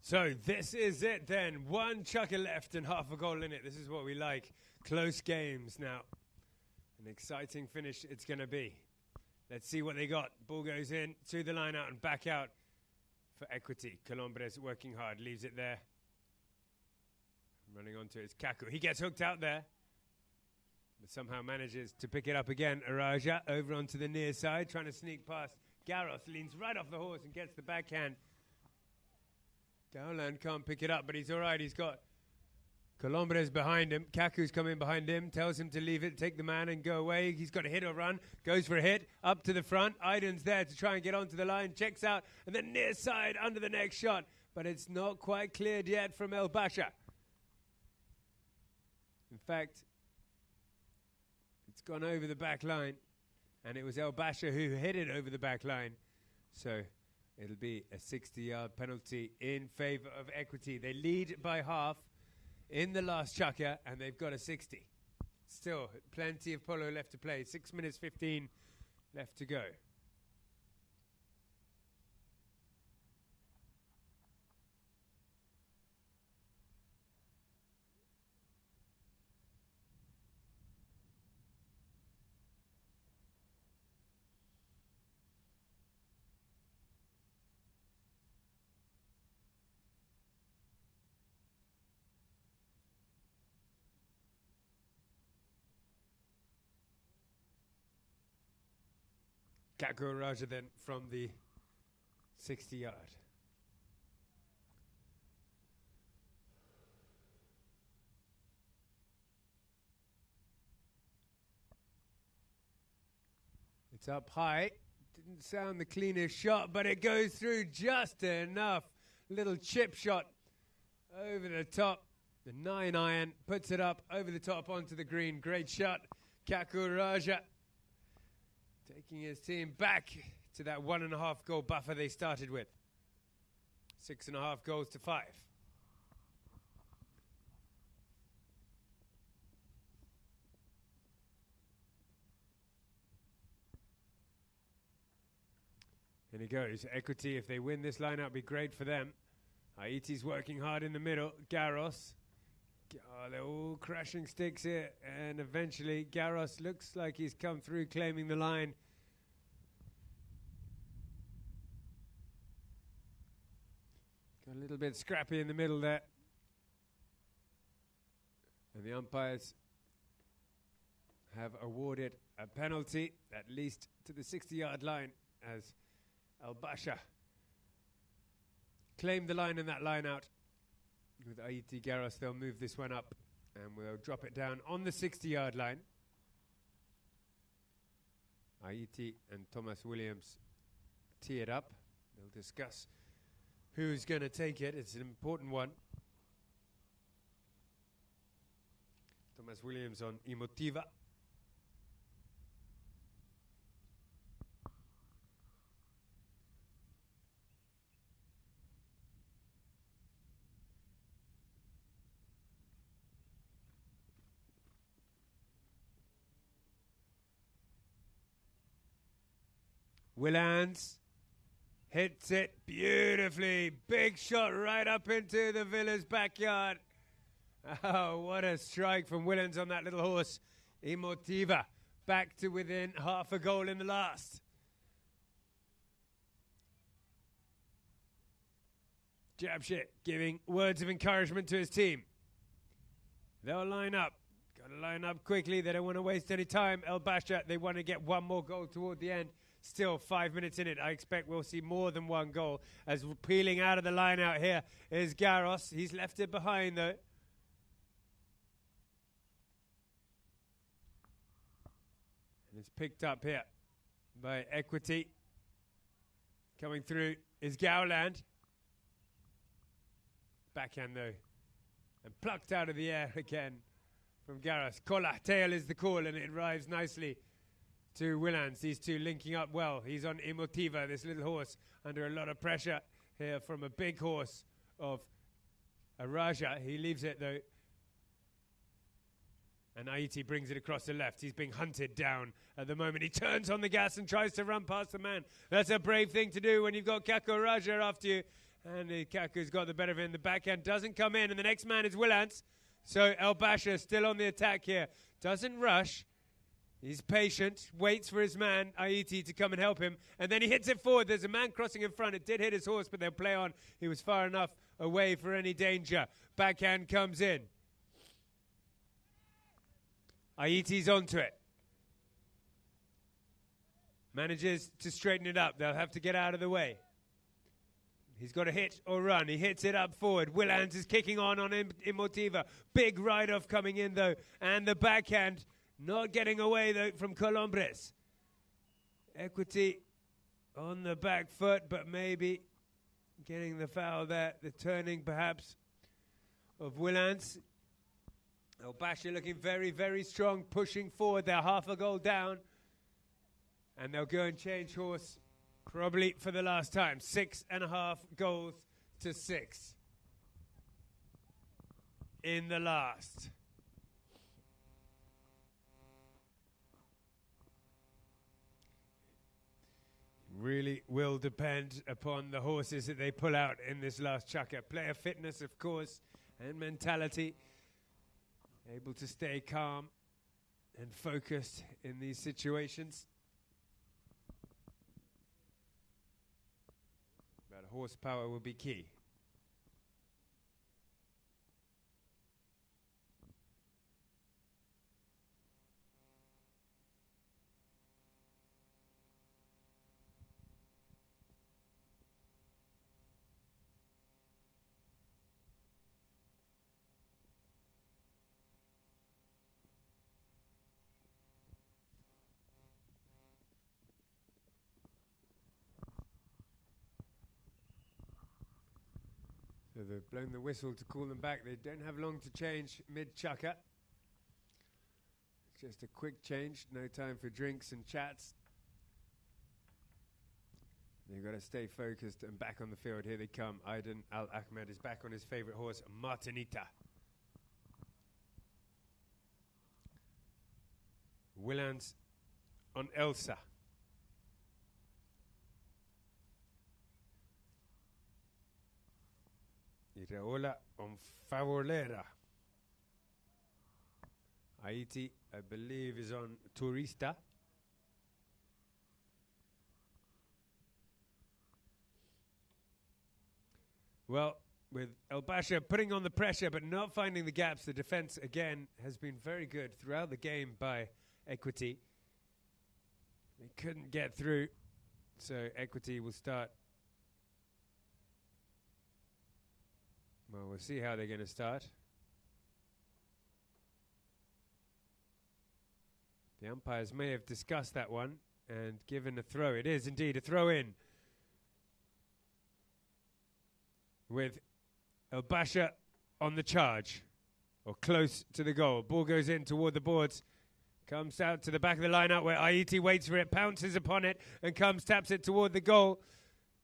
Speaker 1: So this is it then. One chukker left and half a goal in it. This is what we like. Close games now. An exciting finish it's going to be. Let's see what they got. Ball goes in to the line out and back out for Equity. Colombres working hard. Leaves it there. Running onto it is Kaku. He gets hooked out there. But somehow manages to pick it up again. Araja over onto the near side. Trying to sneak past. Garros leans right off the horse and gets the backhand. Dowland can't pick it up, but he's all right. He's got Colombres behind him. Kaku's coming behind him, tells him to leave it, take the man and go away. He's got a hit or run, goes for a hit, up to the front. Aiden's there to try and get onto the line, checks out, and then near side under the next shot. But it's not quite cleared yet from El Basha. In fact, it's gone over the back line, and it was El Basha who hit it over the back line. So it'll be a 60-yard penalty in favor of Equity. They lead by half in the last chukker, and they've got a 60. Still, plenty of polo left to play. 6 minutes 15 left to go. Kaku Raja then from the 60-yard. It's up high. Didn't sound the cleanest shot, but it goes through just enough. Little chip shot over the top. The 9-iron puts it up over the top onto the green. Great shot. Kaku Raja taking his team back to that 1.5 goal buffer they started with. 6.5 goals to 5. And he goes. Equity, if they win this line, it'd be great for them. Haiti's working hard in the middle. Garros. Oh, they're all crashing sticks here. And eventually, Garros looks like he's come through claiming the line. Got a little bit scrappy in the middle there. And the umpires have awarded a penalty, at least to the 60-yard line, as Al-Basha claimed the line in that line out. With Haiti Garros, they'll move this one up and we'll drop it down on the 60-yard line. Haiti and Thomas Williams tee it up. They'll discuss who's going to take it. It's an important one. Thomas Williams on Emotiva. Willans hits it beautifully. Big shot right up into the Villa's backyard. Oh, what a strike from Willans on that little horse. Emotiva back to within half a goal in the last. Jabshit giving words of encouragement to his team. They'll line up. Got to line up quickly. They don't want to waste any time. El Basha, they want to get one more goal toward the end. Still 5 minutes in it. I expect we'll see more than one goal. As peeling out of the line out here is Garros. He's left it behind though. And it's picked up here by Equity. Coming through is Gowland. Backhand though. And plucked out of the air again from Garros. Kola tail is the call and it arrives nicely to Willans. These two linking up well. He's on Emotiva, this little horse, under a lot of pressure here from a big horse of Araja. He leaves it though. And Haiti brings it across the left. He's being hunted down at the moment. He turns on the gas and tries to run past the man. That's a brave thing to do when you've got Kako Raja after you. And Kaku's got the better of him. The backhand doesn't come in, and the next man is Willans. So El Basha still on the attack here. Doesn't rush. He's patient, waits for his man, Haiti, to come and help him. And then he hits it forward. There's a man crossing in front. It did hit his horse, but they'll play on. He was far enough away for any danger. Backhand comes in. Haiti's onto it. Manages to straighten it up. They'll have to get out of the way. He's got to hit or run. He hits it up forward. Willans is kicking on Emotiva. Big ride-off coming in, though. And the backhand not getting away, though, from Colombres. Equity on the back foot, but maybe getting the foul there. The turning, perhaps, of Willans. El Basha looking very, very strong, pushing forward. They're half a goal down. And they'll go and change horse probably for the last time. 6.5 goals to 6 in the last. Really will depend upon the horses that they pull out in this last chukker. Player fitness, of course, and mentality. Able to stay calm and focused in these situations. But horsepower will be key. So they've blown the whistle to call them back. They don't have long to change mid-chukker. Just a quick change, no time for drinks and chats. They've got to stay focused and back on the field. Here they come. Aiden Al-Ahmed is back on his favorite horse, Martinita. Willans on Elsa. Iraola on Favolera. Haiti, I believe, is on Turista. Well, with El Basha putting on the pressure but not finding the gaps, the defense again has been very good throughout the game by Equity. They couldn't get through, so Equity will start. Well, we'll see how they're going to start. The umpires may have discussed that one and given a throw. It is indeed a throw in, with El Basha on the charge, or close to the goal. Ball goes in toward the boards, comes out to the back of the lineup where Haiti waits for it, pounces upon it, and taps it toward the goal.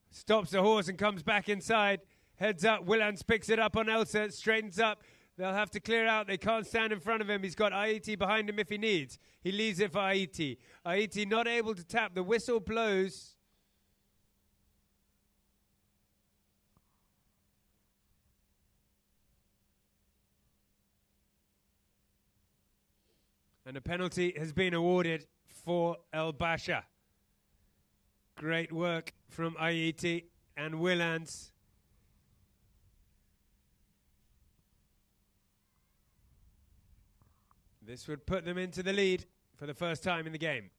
Speaker 1: Stops the horse and comes back inside. Heads up, Willans picks it up on Elsa, straightens up. They'll have to clear out. They can't stand in front of him. He's got Haiti behind him if he needs. He leaves it for Haiti. Haiti not able to tap. The whistle blows. And a penalty has been awarded for El Basha. Great work from Haiti and Willans. This would put them into the lead for the first time in the game.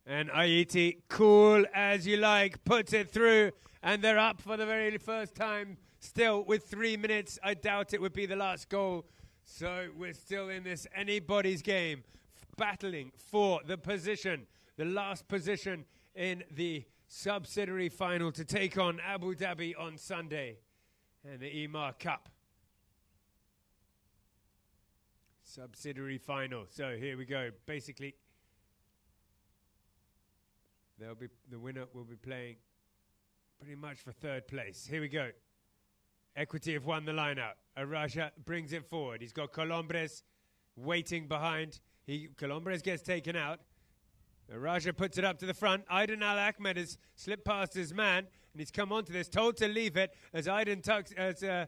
Speaker 1: And Haiti, cool as you like, puts it through, and they're up for the very first time. Still, with 3 minutes, I doubt it would be the last goal. So we're still in this anybody's game, battling for the position, the last position in the subsidiary final to take on Abu Dhabi on Sunday and the Emaar Cup. Subsidiary final. So here we go. Basically, the winner will be playing pretty much for third place. Here we go. Equity have won the line-out. Araja brings it forward. He's got Colombres waiting behind. Colombres gets taken out. Araja puts it up to the front. Aiden Al-Ahmed has slipped past his man, and he's come onto this, told to leave it as Alejandro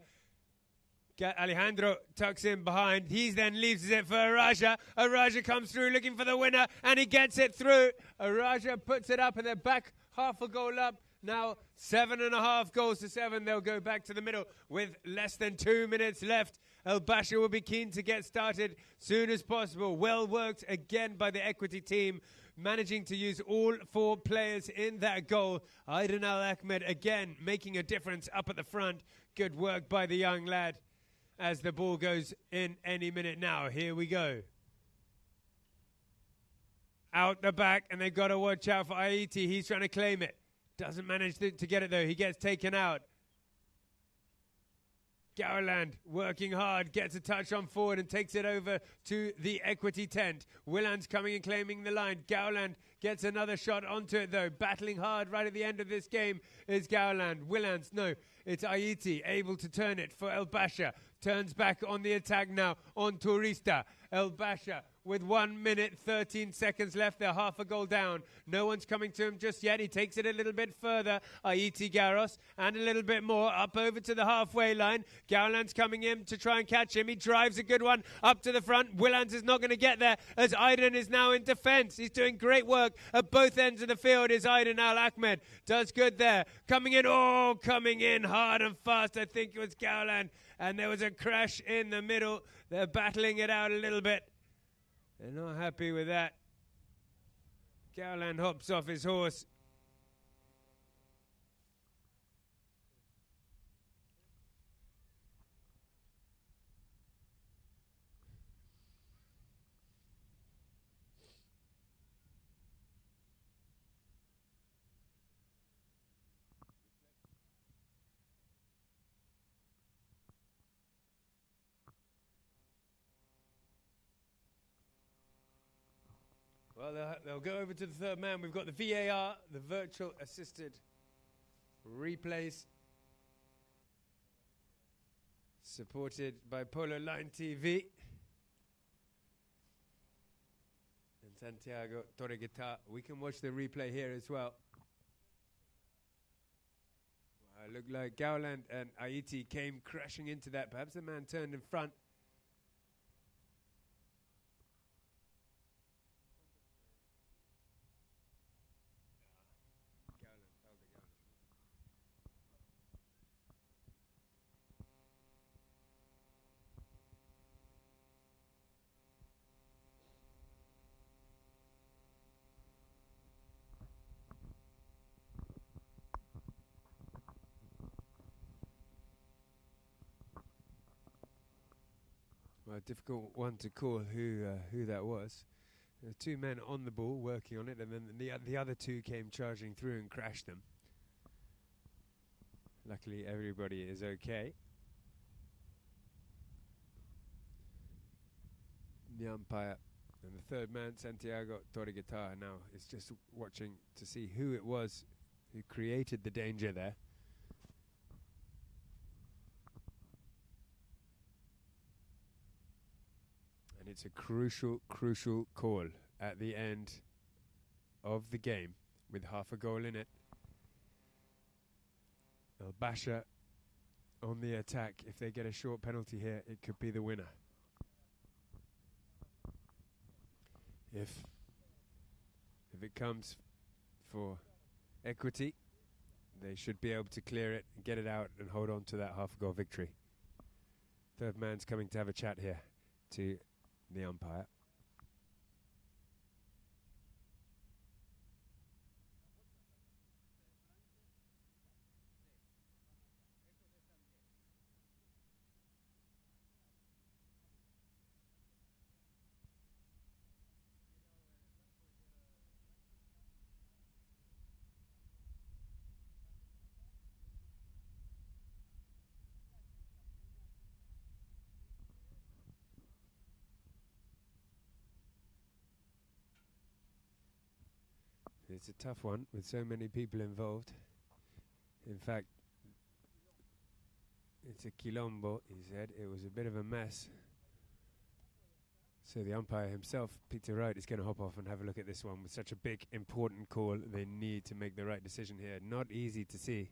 Speaker 1: tucks in behind. He then leaves it for Araja. Araja comes through looking for the winner, and he gets it through. Araja puts it up, and they're back half a goal up. Now 7.5 goals to 7. They'll go back to the middle with less than 2 minutes left. El Basha will be keen to get started soon as possible. Well worked again by the Equity team, managing to use all 4 players in that goal. Aiden Al-Ahmed again making a difference up at the front. Good work by the young lad as the ball goes in any minute now. Here we go. Out the back, and they've got to watch out for Haiti. He's trying to claim it. Doesn't manage to get it, though. He gets taken out. Gowland working hard, gets a touch on forward and takes it over to the Equity tent. Willans coming and claiming the line. Gowland gets another shot onto it, though. Battling hard right at the end of this game is Gowland. Willans, no, it's Haiti able to turn it for El Basha. Turns back on the attack now on Turista. El Basha with 1 minute, 13 seconds left. They're half a goal down. No one's coming to him just yet. He takes it a little bit further. Haiti Garros and a little bit more up over to the halfway line. Gowland's coming in to try and catch him. He drives a good one up to the front. Willans is not going to get there as Aiden is now in defense. He's doing great work at both ends of the field is Aiden Al-Ahmed. Does good there. Coming in hard and fast. I think it was Gowland. And there was a crash in the middle. They're battling it out a little bit. They're not happy with that. Gowland hops off his horse. Well, they'll go over to the third man. We've got the VAR, the virtual assisted replays, supported by Polo Line TV. Santiago Torreguita. We can watch the replay here as well. It looked like Gowland and Haiti came crashing into that. Perhaps the man turned in front. Well, a difficult one to call who that was. There were two men on the ball working on it, and then the other two came charging through and crashed them. Luckily, everybody is okay. The umpire and the third man, Santiago Torreguita, now is just watching to see who it was who created the danger there. And it's a crucial call at the end of the game with half a goal in it. El Basha on the attack. If they get a short penalty here, it could be the winner. If it comes for Equity, they should be able to clear it, get it out, and hold on to that half-goal victory. Third man's coming to have a chat here to the umpire. It's a tough one with so many people involved. In fact, it's a quilombo, he said. It was a bit of a mess. So the umpire himself, Peter Wright, is going to hop off and have a look at this one. With such a big, important call, they need to make the right decision here. Not easy to see.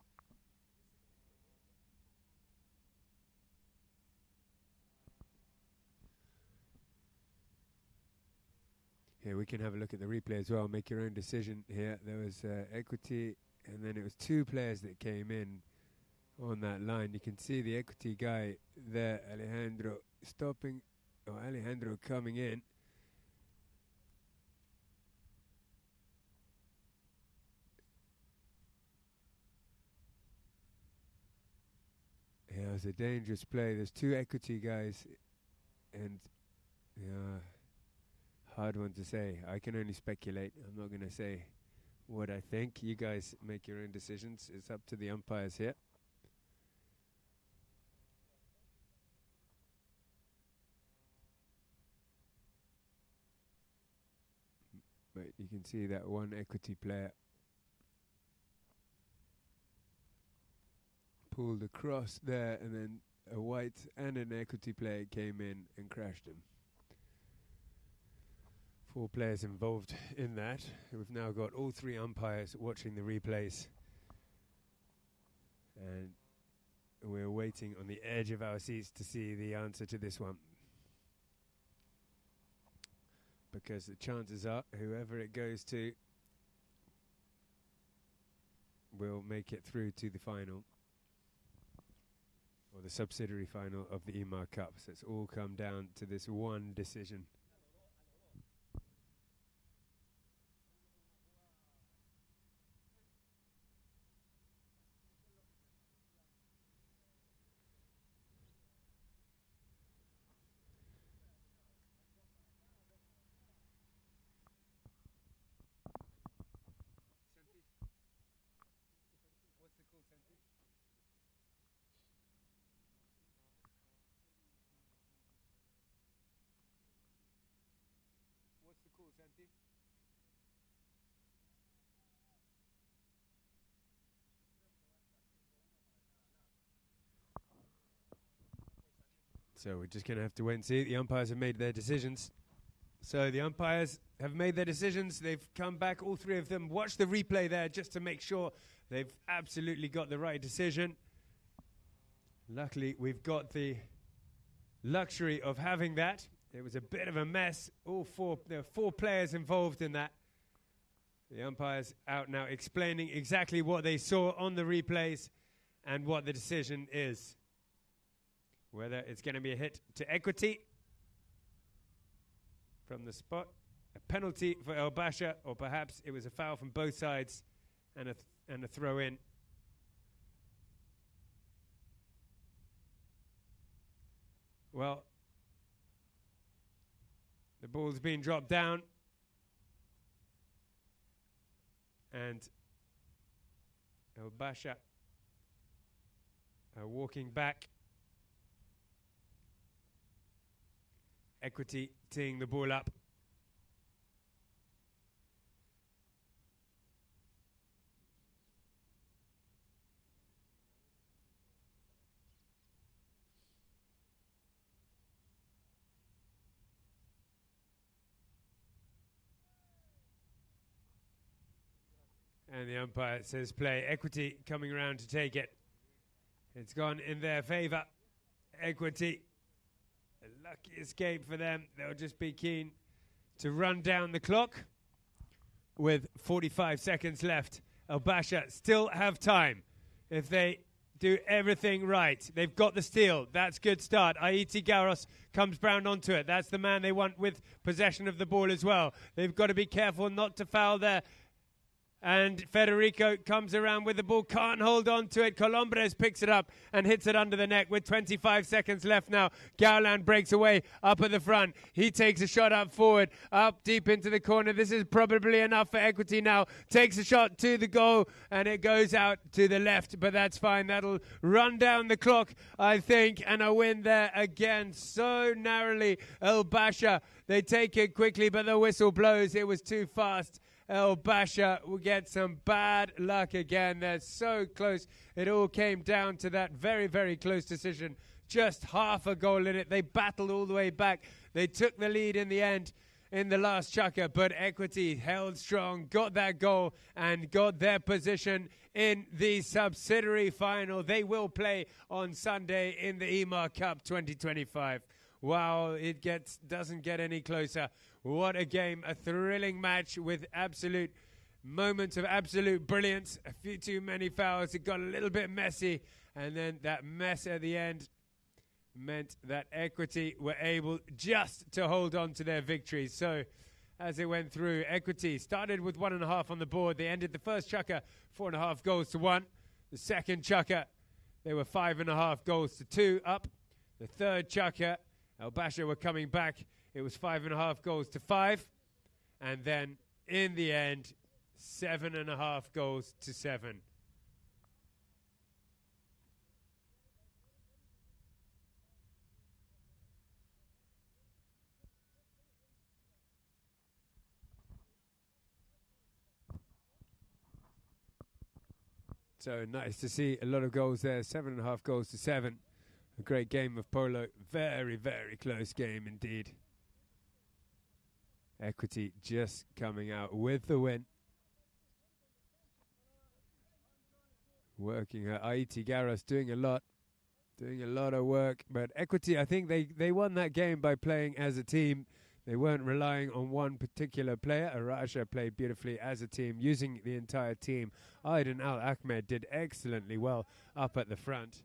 Speaker 1: Here we can have a look at the replay as well. Make your own decision here. There was Equity, and then it was two players that came in on that line. You can see the Equity guy there, Alejandro, stopping, or Alejandro coming in. Yeah, it was a dangerous play. There's two Equity guys, and hard one to say. I can only speculate. I'm not going to say what I think. You guys make your own decisions. It's up to the umpires here. But you can see that one Equity player pulled across there, and then a white and an Equity player came in and crashed him. 4 players involved in that. We've now got all 3 umpires watching the replays. And we're waiting on the edge of our seats to see the answer to this one. Because the chances are, whoever it goes to will make it through to the final. Or the subsidiary final of the Emaar Cup. So it's all come down to this one decision. What's the call, Santi? So we're just going to have to wait and see. The umpires have made their decisions. So the umpires have made their decisions. They've come back, all three of them. Watch the replay there just to make sure they've absolutely got the right decision. Luckily, we've got the luxury of having that. It was a bit of a mess. There were 4 players involved in that. The umpire's out now explaining exactly what they saw on the replays and what the decision is. Whether it's going to be a hit to Equity from the spot, a penalty for El Basha, or perhaps it was a foul from both sides and a throw in. Well, the ball's been dropped down, and El Basha are walking back. Equity teeing the ball up. And the umpire says play. Equity coming around to take it. It's gone in their favour. Equity, a lucky escape for them. They'll just be keen to run down the clock with 45 seconds left. El Basha still have time if they do everything right. They've got the steal. That's good start. Aiti Garros comes round onto it. That's the man they want with possession of the ball as well. They've got to be careful not to foul there. And Federico comes around with the ball, can't hold on to it. Colombres picks it up and hits it under the net with 25 seconds left now. Gowland breaks away up at the front. He takes a shot up forward, up deep into the corner. This is probably enough for Equity now. Takes a shot to the goal and it goes out to the left, but that's fine. That'll run down the clock, I think, and a win there again. So narrowly, El Basha. They take it quickly, but the whistle blows. It was too fast. El Basha will get some bad luck again. They're so close. It all came down to that very, very close decision. Just half a goal in it. They battled all the way back. They took the lead in the end in the last chukker, but Equity held strong, got that goal, and got their position in the subsidiary final. They will play on Sunday in the Emaar Cup 2025. Wow, it doesn't get any closer. What a game, a thrilling match with absolute moments of absolute brilliance. A few too many fouls. It got a little bit messy, and then that mess at the end meant that Equity were able just to hold on to their victory. So as it went through, Equity started with 1.5 on the board. They ended the first chukker 4.5 goals to 1. The second chukker, they were 5.5 goals to 2 up. The third chukker, El Basha were coming back. It was 5.5 goals to 5. And then, in the end, 7.5 goals to 7. So nice to see a lot of goals there. 7.5 goals to 7. A great game of polo. Very, very close game indeed. Equity just coming out with the win. Working her. Aiti Garros doing a lot of work. But Equity, I think they won that game by playing as a team. They weren't relying on one particular player. Arasha played beautifully as a team, using the entire team. Aiden Al Ahmed did excellently well up at the front.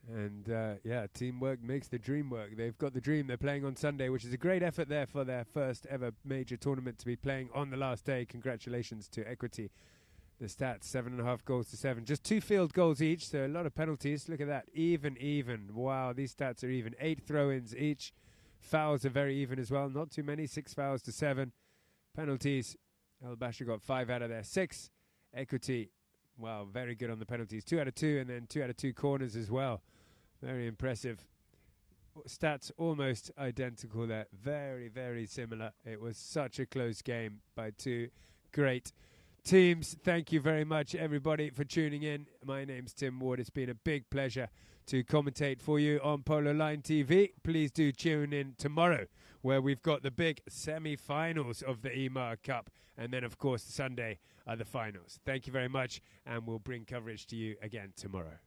Speaker 1: And, yeah, teamwork makes the dream work. They've got the dream. They're playing on Sunday, which is a great effort there for their first ever major tournament to be playing on the last day. Congratulations to Equity. The stats, 7.5 goals to 7. Just 2 field goals each, so a lot of penalties. Look at that, even. Wow, these stats are even. 8 throw-ins each. Fouls are very even as well. Not too many, 6 fouls to 7. Penalties, El Basha got 5 out of their 6. Equity, wow, very good on the penalties. 2 out of 2, and then 2 out of 2 corners as well. Very impressive. Stats almost identical there. Very, very similar. It was such a close game by 2 great teams. Thank you very much, everybody, for tuning in. My name's Tim Ward. It's been a big pleasure to commentate for you on Polo Line TV. Please do tune in tomorrow, where we've got the big semi-finals of the Emaar Cup. And then, of course, Sunday are the finals. Thank you very much, and we'll bring coverage to you again tomorrow.